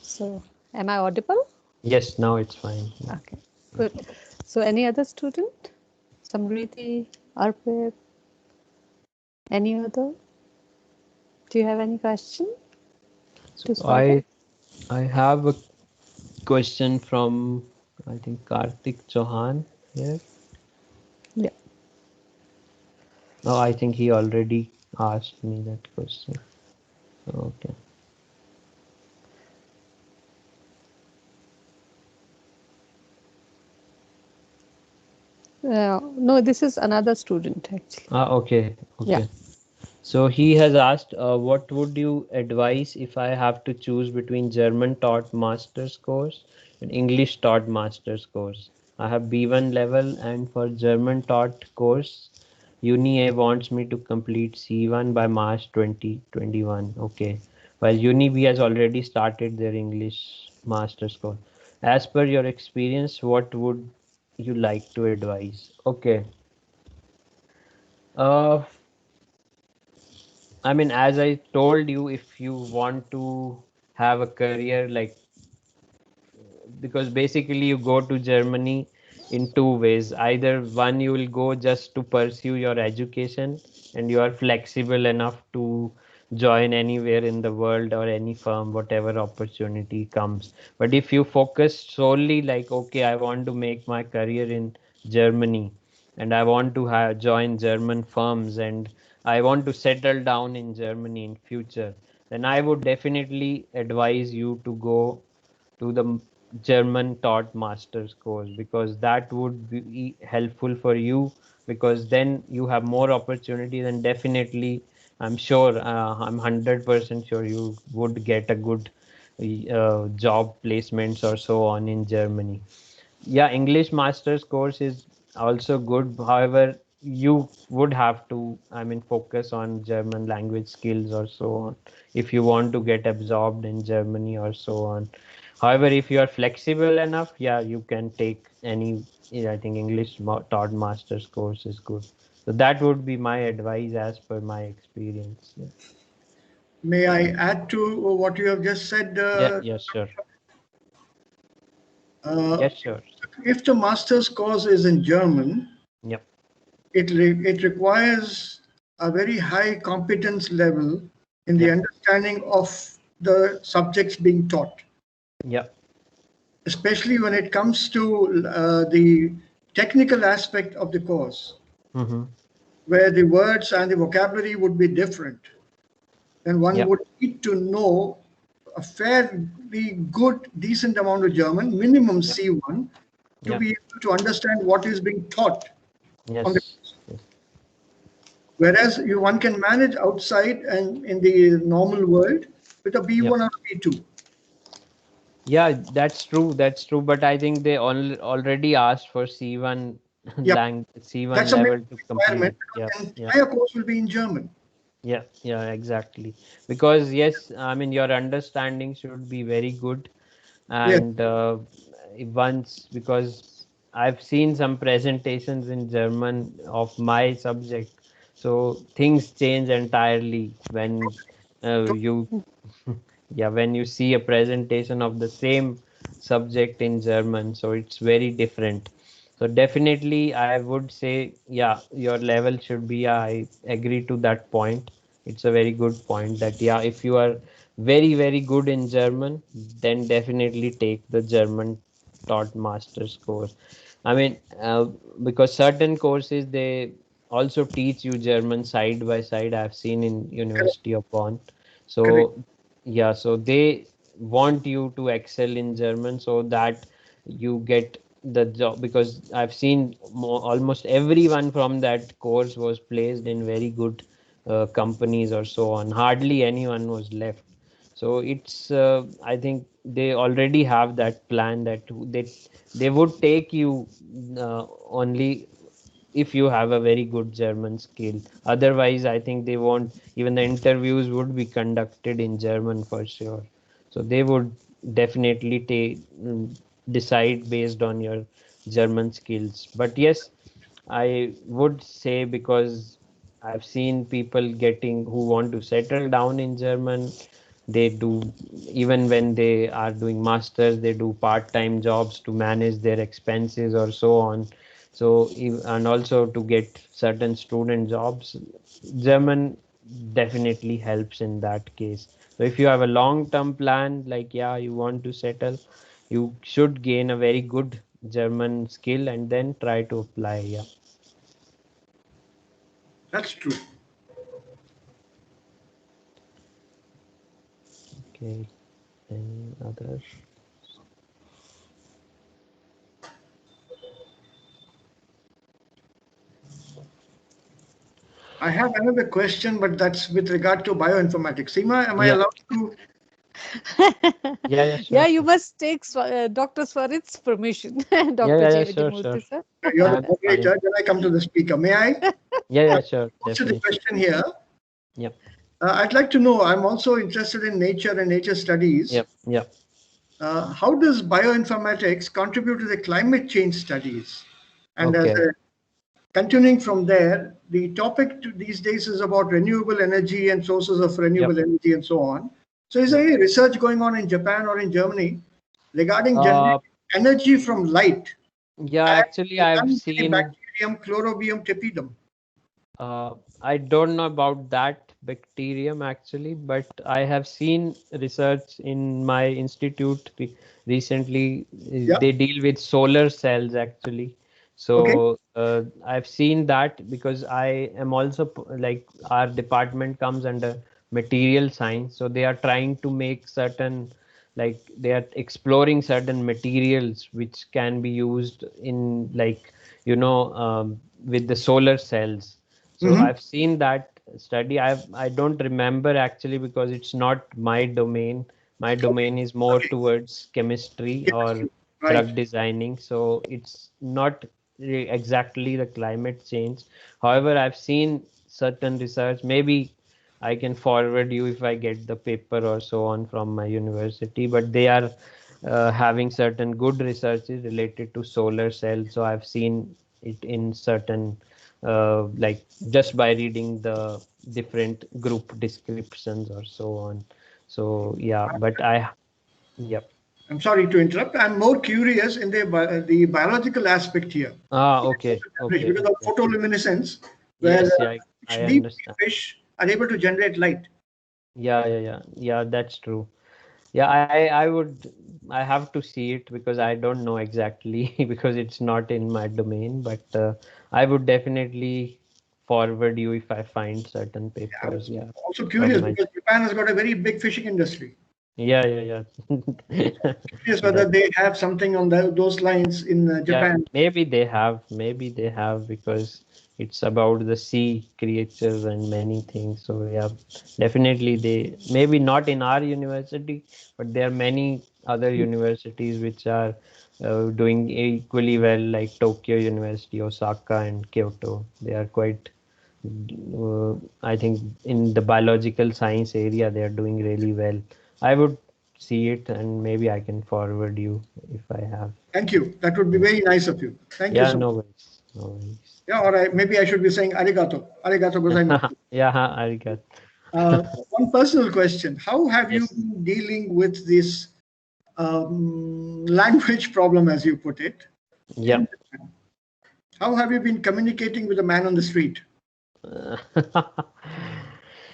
So, am I audible? Yes, now it's fine. Yeah. Okay, good. So, any other student? Samriti, Arpit, any other? Do you have any question So to Swagat? I have a question from I think Karthik Chauhan here. Yeah. Oh, I think he already asked me that question. Okay. No, this is another student actually. Okay. Yeah. Okay. So he has asked, what would you advise if I have to choose between German taught master's course and English taught master's course? I have B1 level, and for German taught course, Uni A wants me to complete C1 by March 2021. Okay. While Uni B has already started their English master's course. As per your experience, what would you like to advise? Okay. Uh, I mean, as I told you, if you want to have a career like, because basically you go to Germany in two ways. Either one, you will go just to pursue your education and you are flexible enough to join anywhere in the world or any firm, whatever opportunity comes. But if you focus solely like, okay, I want to make my career in Germany and I want to have join German firms and I want to settle down in Germany in future, then I would definitely advise you to go to the German taught master's course, because that would be helpful for you, because then you have more opportunities and definitely I'm sure, I'm 100% sure you would get a good job placements or so on in Germany. Yeah, English master's course is also good. However, you would have to, I mean, focus on German language skills or so on if you want to get absorbed in Germany or so on. However, if you are flexible enough, yeah, you can take any, yeah, I think English taught master's course is good. So that would be my advice as per my experience. Yeah, May I add to what you have just said? yeah, yeah, sure. Uh, Yes, sure. if the master's course is in German, Yep, it requires a very high competence level in the yep, understanding of the subjects being taught, yep. especially when it comes to the technical aspect of the course, Mm-hmm. where the words and the vocabulary would be different. Then one Yep, would need to know a fairly good, decent amount of German, minimum yep, C1, to yep. be able to understand what is being taught on the Yes, yes. whereas one can manage outside and in the normal world with a Yep. B1 or a B2. Yeah, that's true. That's true. But I think they already asked for C1 Yeah, C1 that's a level minimum to requirement complete. because Yeah, the yeah, entire course will be in German. yeah, yeah, exactly. Because yes, I mean your understanding should be very good, Yes, and once, because I've seen some presentations in German of my subject, so things change entirely when you yeah, when you see a presentation of the same subject in German, so it's very different. So definitely I would say, yeah, your level should be, yeah, I agree to that point. It's a very good point that, yeah, if you are very, very good in German, then definitely take the German taught master's course. I mean, because certain courses they also teach you German side by side. I've seen in Correct. University of Bonn. Correct. So yeah, so they want you to excel in German so that you get the job, because I've seen almost everyone from that course was placed in very good companies or so on. Hardly anyone was left. So it's I think they already have that plan that they would take you only if you have a very good German skill. Otherwise, I think they won't. Even the interviews would be conducted in German for sure. So they would definitely decide based on your German skills. But yes, I would say, because I've seen people getting who want to settle down in German, they do, even when they are doing masters, they do part-time jobs to manage their expenses or so on. So and also to get certain student jobs, German definitely helps in that case. So if you have a long-term plan, like yeah, you want to settle, you should gain a very good German skill and then try to apply. Yeah. That's true. Okay. Any other? I have another question, but that's with regard to bioinformatics. Seema, am I Yeah. allowed to? Yeah. Yeah. Yeah, Sure. you Sure. must take Dr. Swarit's permission, Yeah. Dr. Yeah. J. Yeah. Sure. Sure. Vijayamurthy, sir. You're the I'm fine. moderator. Then I come to the speaker. May I? Yeah. Yeah. Sure. Answer the Definitely. question here. Yep. I'd like to know. I'm also interested in nature and nature studies. Yep. Yep. How does bioinformatics contribute to the climate change studies? And as Okay. a continuing from there, the topic these days is about renewable energy and sources of Yep. renewable energy and so on. So, is there Yep. any research going on in Japan or in Germany regarding Uh, generating energy from light yeah. and Actually, the I've seen. Cyanobacterium chlorobium tepidum? I don't know about that bacterium actually, but I have seen research in my institute recently. Yeah. They deal with solar cells actually. Okay. So I've seen that because I am also like our department comes under material science. So they are trying to make certain, like they are exploring certain materials which can be used in, like, with the solar cells. So Mm-hmm. I've seen that study. I don't remember actually because it's not my domain. My domain is more Okay. towards chemistry or Chemistry. Right. drug designing. So it's not exactly the climate change. However, I've seen certain research. Maybe I can forward you if I get the paper or so on from my university. But they are having certain good researches related to solar cells. So I've seen it in certain like just by reading the different group descriptions or so on. So yeah, but yep. I'm sorry to interrupt. I'm more curious in the biological aspect here. Okay, okay, Because of okay. photoluminescence, where Yes, yeah, I deep sea understand. fish are able to generate light. Yeah, that's true. Yeah, I have to see it because I don't know exactly because it's not in my domain, but I would definitely forward you if I find certain I papers, was yeah, also from curious my. because Japan has got a very big fishing industry. Yeah. Curious whether That, they have something on those lines in yeah, Japan. maybe they have because it's about the sea creatures and many things. So yeah, definitely they, maybe not in our university, but there are many other universities which are doing equally well, like Tokyo University, Osaka, and Kyoto. They are quite, I think, in the biological science area, they are doing really well. I would see it and maybe I can forward you if I have. Thank you. That would be very nice of you. Thank you Yeah, so much. no worries. No worries. Yeah, or maybe I should be saying arigato. Arigato gozaimasu. Yeah, I got. One personal question. How have you Yes. been dealing with this language problem, as you put it? Yeah. In How have you been communicating with a man on the street?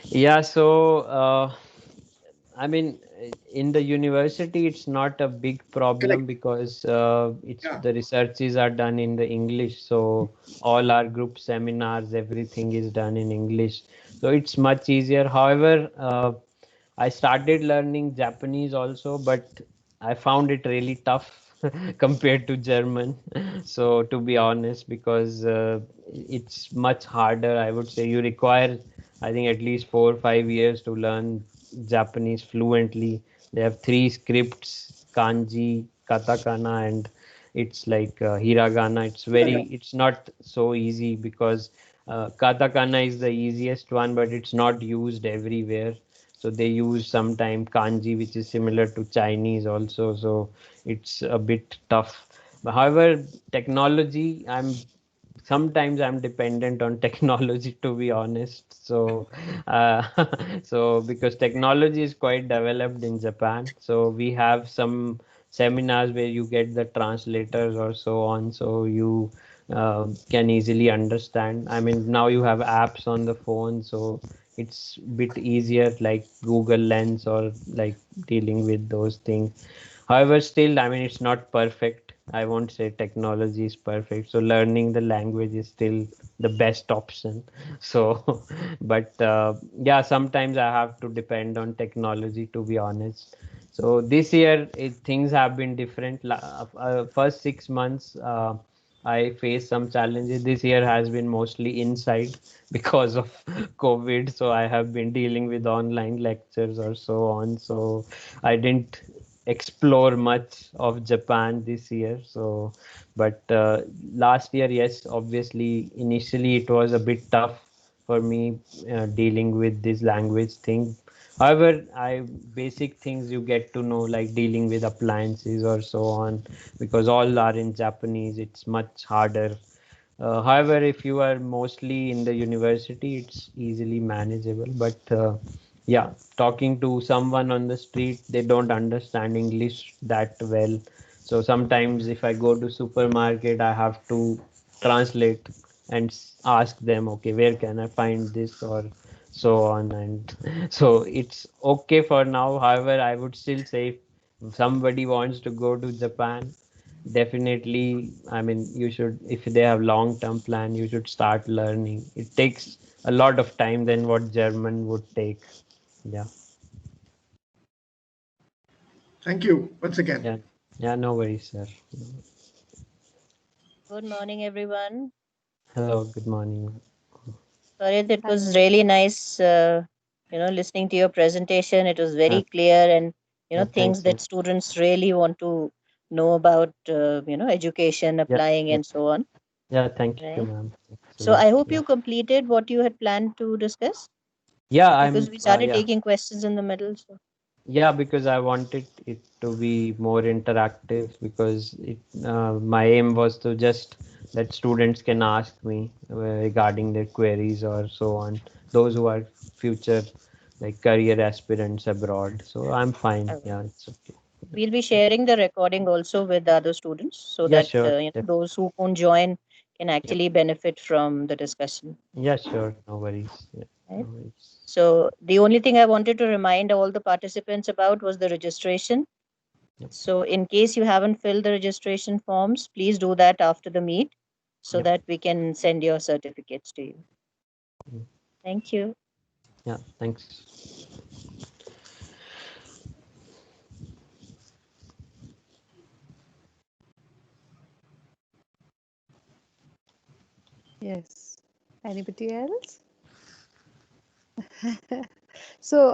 Yeah, so I mean, in the university, it's not a big problem Correct. because it's Yeah. the researches are done in the English. So all our group seminars, everything is done in English. So it's much easier. However, I started learning Japanese also, but I found it really tough compared to German. So to be honest, because it's much harder, I would say you require, I think, at least 4 or 5 years to learn Japanese fluently. They have three scripts, kanji, katakana, and it's like hiragana. It's not so easy because katakana is the easiest one, but it's not used everywhere. So they use sometime kanji, which is similar to Chinese also. So it's a bit tough. But however, technology, I'm dependent on technology, to be honest. So uh, so because technology is quite developed in Japan, so we have some seminars where you get the translators or so on, so you can easily understand. I mean, now you have apps on the phone, so it's a bit easier, like Google Lens or like dealing with those things. However, still, I mean, it's not perfect. I won't say technology is perfect. So learning the language is still the best option. So, but yeah, sometimes I have to depend on technology, to be honest. So this year, things have been different. First 6 months, I faced some challenges. This year has been mostly inside because of COVID. So I have been dealing with online lectures or so on. So I didn't explore much of Japan this year. So, but last year, yes, obviously, initially it was a bit tough for me dealing with this language thing. However, I basic things you get to know, like dealing with appliances or so on, because all are in Japanese. It's much harder. However, if you are mostly in the university, it's easily manageable. But yeah, talking to someone on the street, they don't understand English that well. So sometimes if I go to supermarket, I have to translate and ask them, okay, where can I find this or so on. And so it's okay for now. However, I would still say if somebody wants to go to Japan, definitely, I mean, you should, if they have long-term plan, you should start learning. It takes a lot of time than what German would take. Yeah. Thank you once again. Yeah. Yeah, no worries, sir. Good morning, everyone. Hello, good morning. Farid, it was Hello. really nice, listening to your presentation. It was Yeah, very clear and, things thanks. that students really want to know about, education, Yeah, applying, yeah, and so on. yeah, thank you, Right. ma'am. Thanks a So lot. I hope Yeah, you completed what you had planned to discuss yeah, because we started yeah. taking questions in the middle. So, Yeah, because I wanted it to be more interactive because my aim was to just that students can ask me regarding their queries or so on. Those who are future like career aspirants abroad. So I'm fine. all right. Yeah, it's okay. We'll be sharing the recording also with the other students so Yeah, that, sure. those who won't join can Yep. actually benefit from the discussion. Yeah, sure. No worries. Yeah, no Right. worries. So the only thing I wanted to remind all the participants about was the registration. Yep. So in case you haven't filled the registration forms, please do that after the meet so Yep. that we can send your certificates to you. Mm. Thank you. Yeah, thanks. Yes. Anybody else? So,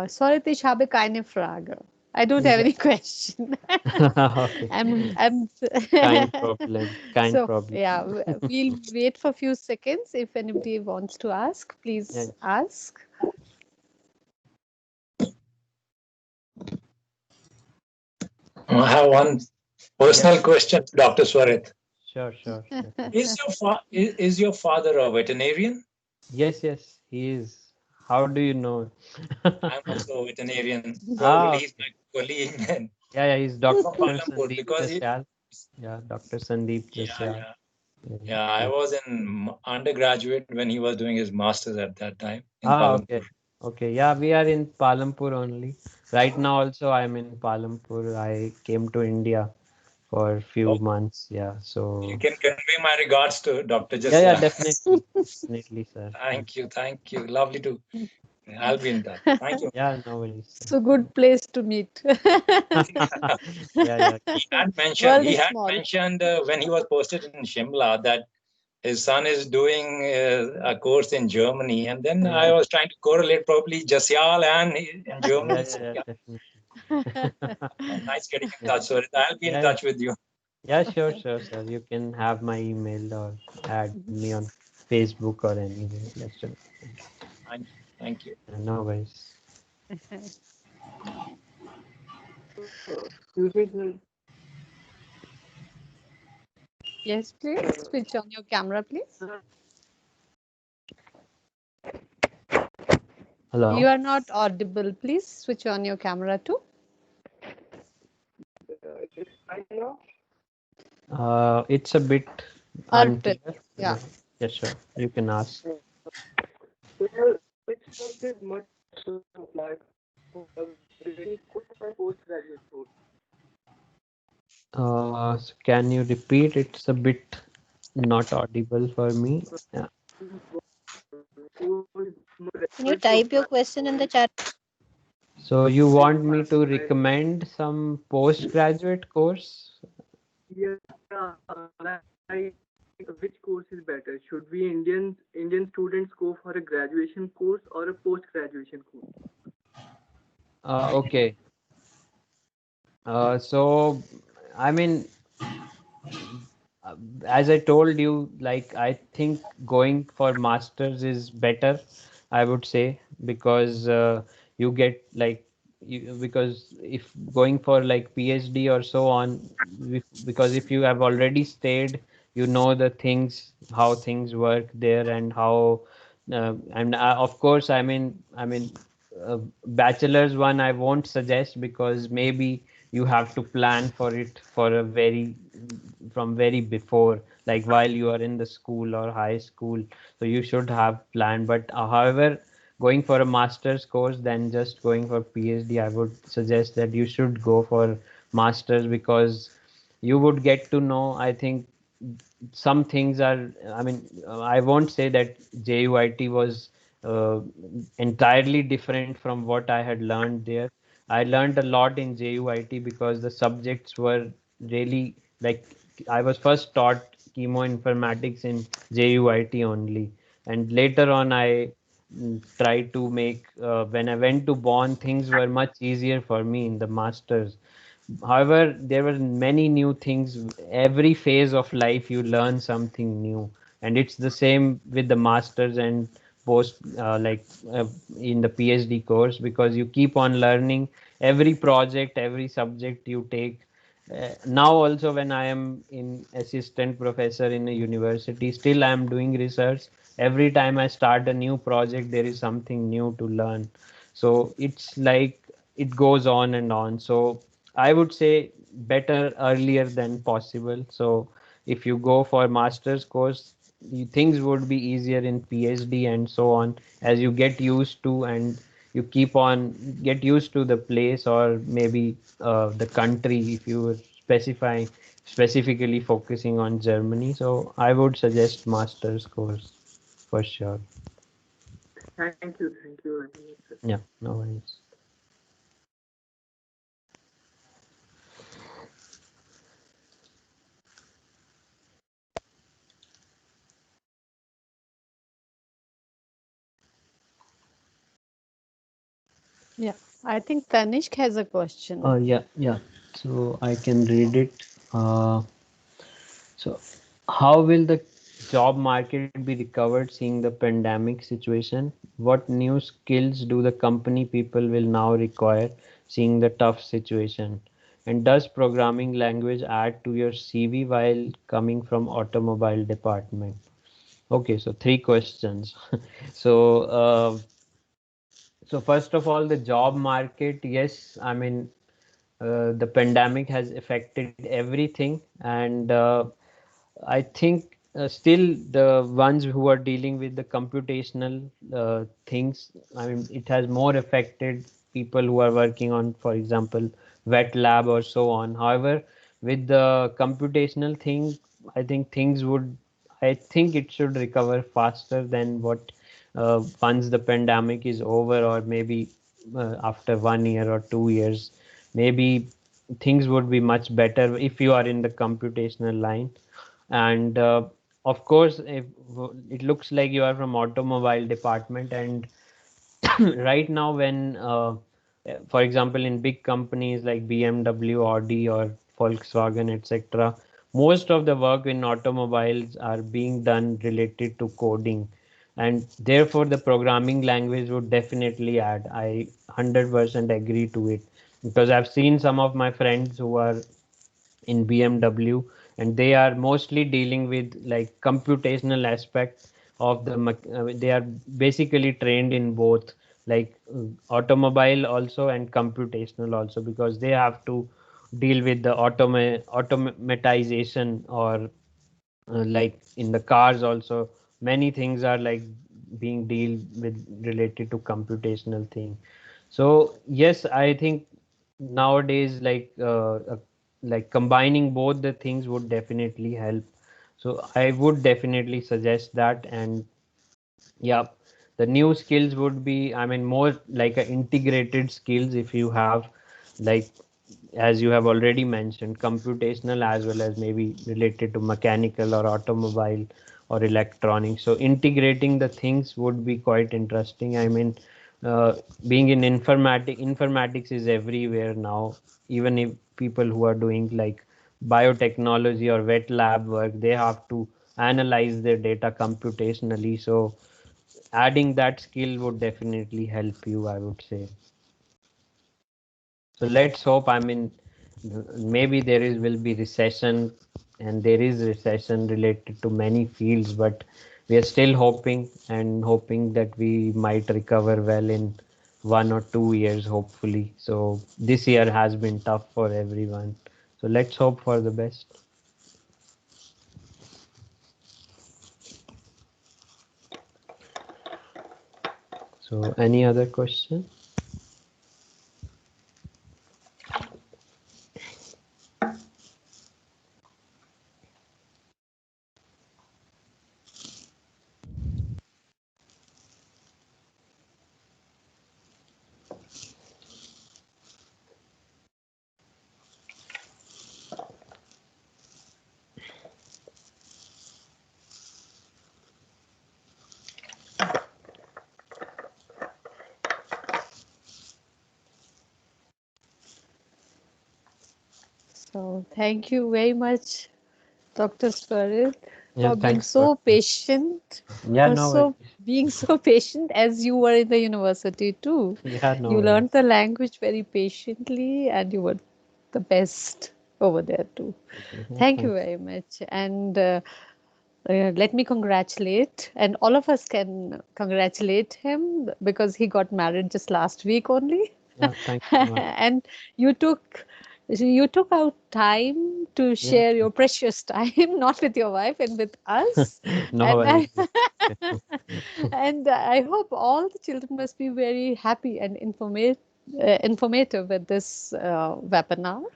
Sorit, ich habe keine Frage. I don't have Yeah. any question. Okay. I'm Kind problem. Kind so problem. yeah, we'll wait for a few seconds. If anybody wants to ask, Yeah. please ask. I have one Yeah. personal question to Dr. Swarit. Sure, sure, sure. Is your father a veterinarian? Yes, yes, he is. How do you know? I'm also a veterinarian. Probably Ah, he's okay. my colleague then Yeah, yeah, he's from Dr. Kuala Lumpur Sandeep because Jasial. Yeah, Dr. Sandeep yeah, Jasial. yeah. Yeah, Yeah, I yeah. was in undergraduate when he was doing his master's at that time in Ah, Kuala okay. Lumpur. Okay, yeah, we are in Palampur only. Right now also I'm in Palampur. I came to India for a few Oh, months. Yeah, you so can convey my regards to Dr. yeah, yeah, Jasial. definitely. Definitely, sir. Thank you, thank you. Lovely to. I'll be in touch. Thank you. Yeah, no worries, So good place to meet. sir. Yeah, yeah. World He is had small. mentioned when he was posted in Shimla that his son is doing a course in Germany, and then I Yeah, was trying to correlate probably Jasial and in yeah, Germany. yeah, So yeah, yeah, definitely. nice getting in Yeah, touch. So I'll be in yeah, touch with you. yeah, sure, sure, sir. You can have my email or add me on Facebook or anywhere. That's it. Thank you. Thank you. No worries. Excuse me, sir. Yes, please switch on your camera, please. You Hello. are not audible. Please switch on your camera too. It's fine now. It's a bit Audible. unclear. Yeah. Yeah, sure. You can ask. Well, which course is much applied for a graduate course or postgraduate course? So can you repeat? It's a bit not audible for me. Yeah. Course is more Can you preferred to type your apply question in for the chat? So you want me ma'am. to recommend some postgraduate course? Yeah, like which course is better? Should we Indian students go for a graduation course or a post graduation course? Okay. So I mean, uh, as I told you, like I think going for masters is better, I would say, because you get like because if going for like PhD or so on, because if you have already stayed, you know the things, how things work there, and how and of course, bachelor's one I won't suggest because maybe you have to plan for it for a very from very before, like while you are in the school or high school, so you should have planned. But however, going for a master's course than just going for PhD, I would suggest that you should go for masters because you would get to know, I think, some things are, I won't say that JUIT was uh, entirely different from what I had learned there. I learned a lot in JUIT because the subjects were really like I was first taught chemoinformatics in JUIT only, and later on I tried to make when I went to Bonn, things were much easier for me in the masters. However, there were many new things. Every phase of life, you learn something new, and it's the same with the masters and post, in the PhD course, because you keep on learning every project, every subject you take. Now also when I am in assistant professor in a university, still I am doing research. Every time I start a new project, there is something new to learn. So it's like it goes on and on. So I would say better earlier than possible. So if you go for master's course, things would be easier in PhD and so on, as you get used to and you keep on get used to the place or maybe the country, if you were specifying specifically focusing on Germany. So I would suggest master's course for sure. Thank you very much, sir. Yeah, no worries. Yeah. I think Tanishk has a question. Yeah, yeah. So I can read it. Uh, so, how will the job market be recovered seeing the pandemic situation? What new skills do the company people will now require seeing the tough situation? And does programming language add to your CV while coming from automobile department? Okay, so three questions. So, so first of all, the job market, yes, the pandemic has affected everything, and I think still the ones who are dealing with the computational things, I mean, it has more affected people who are working on, for example, wet lab or so on. However, with the computational thing, I think things would, I think it should recover faster than what once the pandemic is over, or maybe after 1 year or 2 years, maybe things would be much better if you are in the computational line. And of course, if it looks like you are from automobile department, and right now when for example in big companies like BMW, Audi or Volkswagen, etc., most of the work in automobiles are being done related to coding, and therefore the programming language would definitely add. I 100% agree to it, because I've seen some of my friends who are in BMW, and they are mostly dealing with like computational aspect of the they are basically trained in both, like automobile also and computational also, because they have to deal with the automatization, or like in the cars also many things are like being deal with related to computational thing. So yes, I think nowadays like combining both the things would definitely help. So I would definitely suggest that. And yeah, the new skills would be, I mean, more like a integrated skills. If you have, like, as you have already mentioned, computational as well as maybe related to mechanical or automobile or electronics. So integrating the things would be quite interesting. I mean, uh, being in informatics is everywhere now. Even if people who are doing like biotechnology or wet lab work, they have to analyze their data computationally. So adding that skill would definitely help you, I would say. So let's hope. I mean, maybe there is will be recession, and there is recession related to many fields, but we are still hoping and hoping that we might recover well in 1 or 2 years, hopefully. So this year has been tough for everyone. So let's hope for the best. So any other question? So thank you very much, Dr. Swarit, Yeah, for being thanks for. so patient, Yeah, for no worries. so being so patient as you were in the university too. Yeah, no You worries. learned the language very patiently, and you were the best over there too. Yeah, Thank you thanks. very much. And let me congratulate, and all of us can congratulate him because he got married just last week only. Yeah, thanks so much. And you took out time to Yeah, share your precious time, not with your wife and with us. no And worries. and I hope all the children must be very happy and informative with this webinar.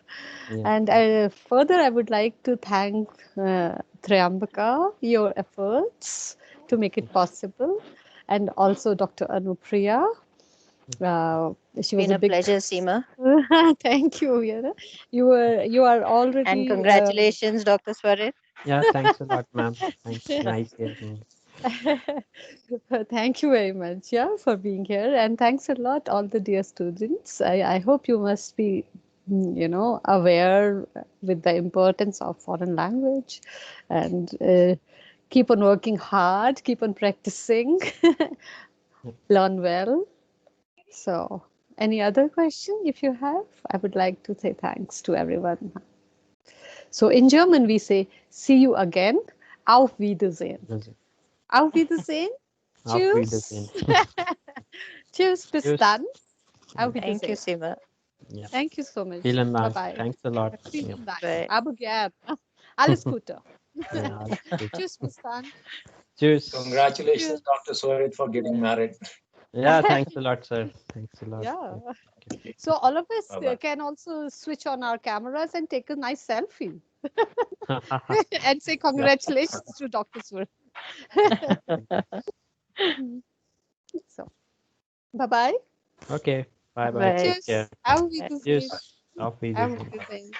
Yeah. And further, I would like to thank Triambaka, your efforts to make it possible, and also Dr. Anupriya. She was Been a a big. pleasure, Seema. Thank you, Yana. You are And already. congratulations, Dr. Swarit. Yeah, thanks a lot, ma'am. Thanks. Nice hearing. Thank you very much, yeah, for being here, and thanks a lot, all the dear students. I hope you must be, aware with the importance of foreign language, and keep on working hard, keep on practicing, learn well. So, any other question if you have? I would like to say thanks to everyone. So, in German, we say, see you again. Auf Wiedersehen. Also, Auf Wiedersehen. auf Wiedersehen. Tschüss. Tschüss, bis Tschüss. dann. Ja, Auf Thank you, Wiedersehen. Seema. ja. Thank you so much. Vielen Bye Dank. bye. Thanks a lot. Ja. Vielen Dank. Bye. Aber gern. Alles Gute. Yeah. Cheers, Muskan. Cheers. Congratulations, Cheers. Dr. Swarit, for getting married. Yeah, thanks a lot, sir. Thanks a lot. Yeah. Okay. So all of us Bye-bye. can also switch on our cameras and take a nice selfie and say Yeah. congratulations to Dr. Sur. So, bye bye. Okay. Bye bye. Right. Take Cheers. care. Have a Wiedersehen. Cheers. Auf Have a Wiedersehen. Wiedersehen.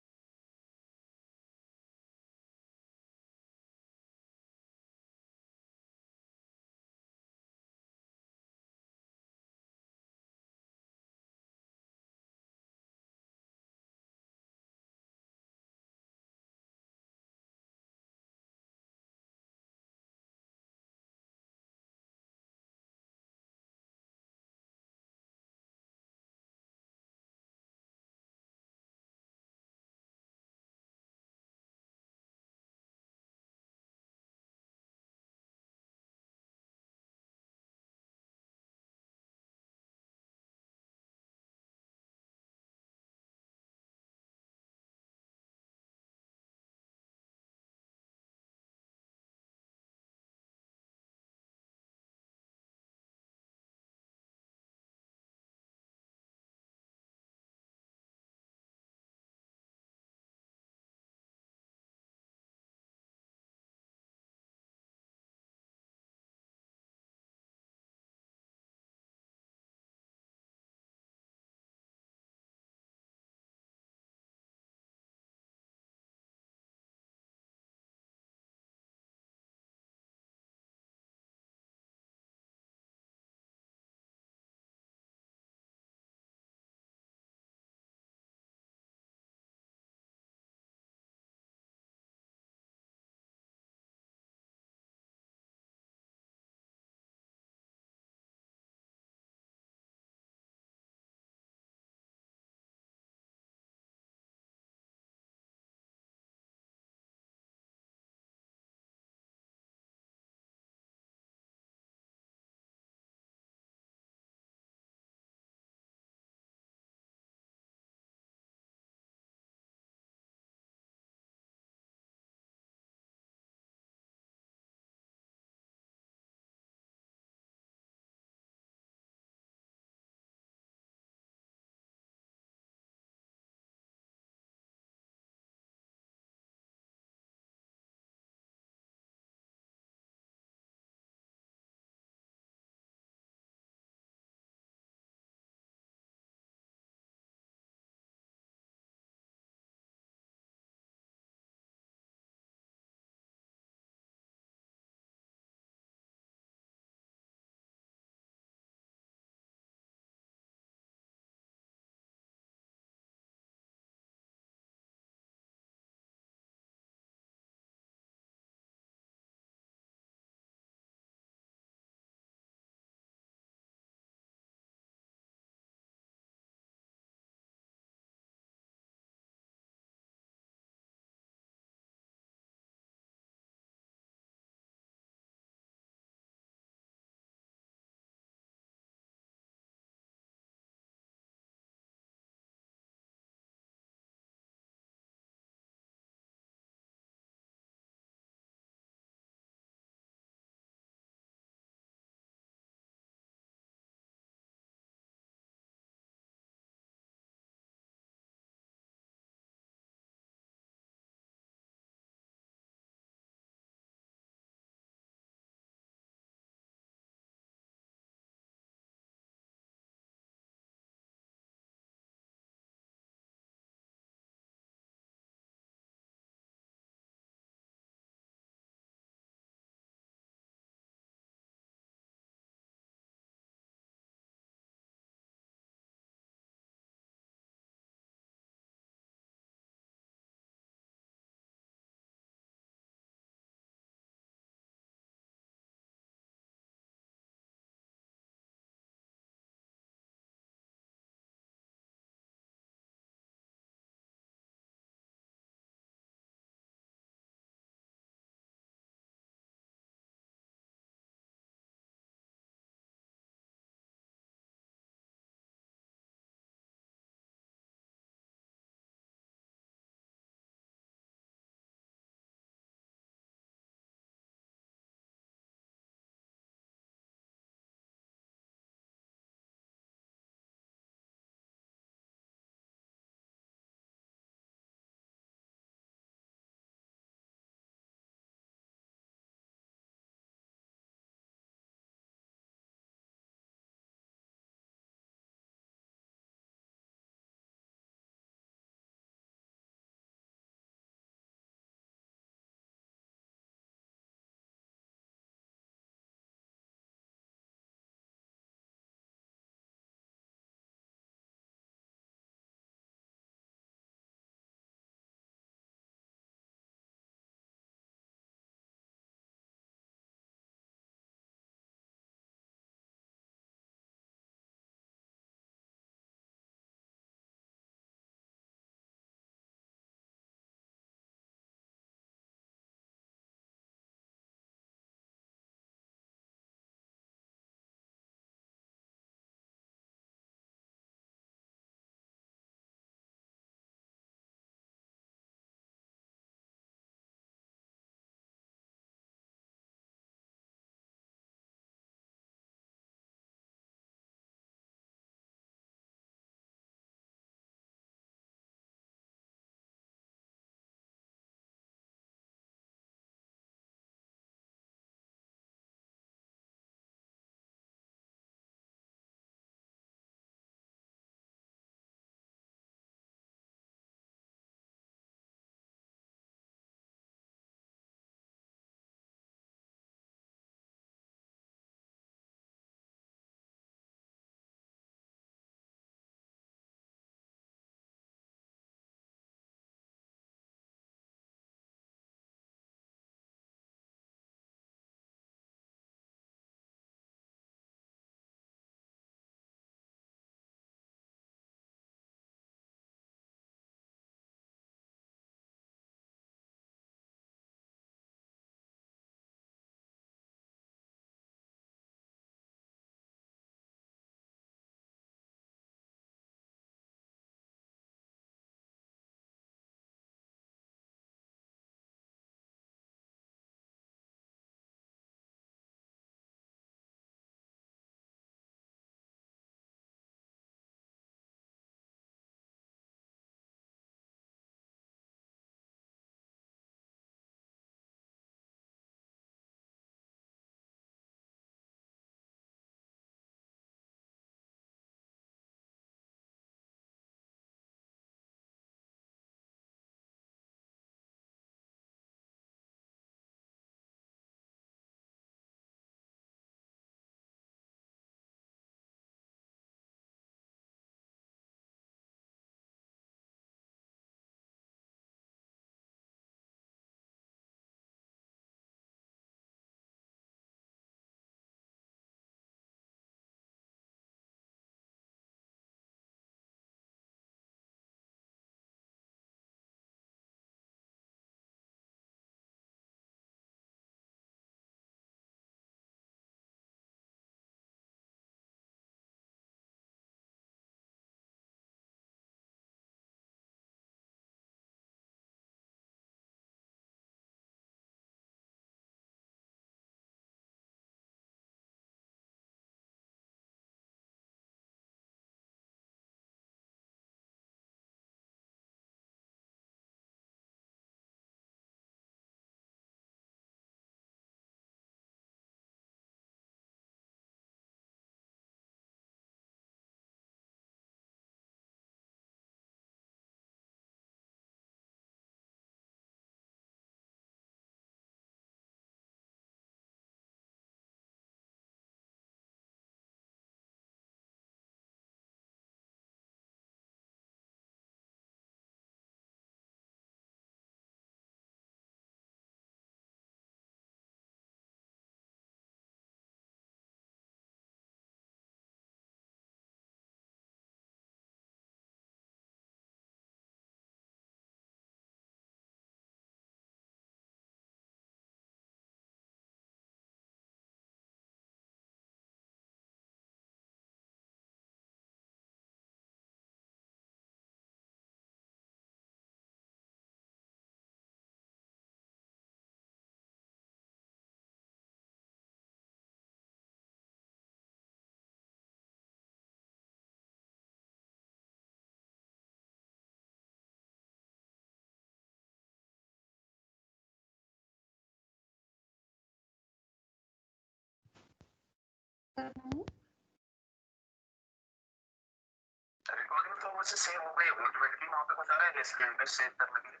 Recording तो मुझसे save हो गई, automatically वहां पे बता रहा है जैसे इंटर सेव करने के लिए।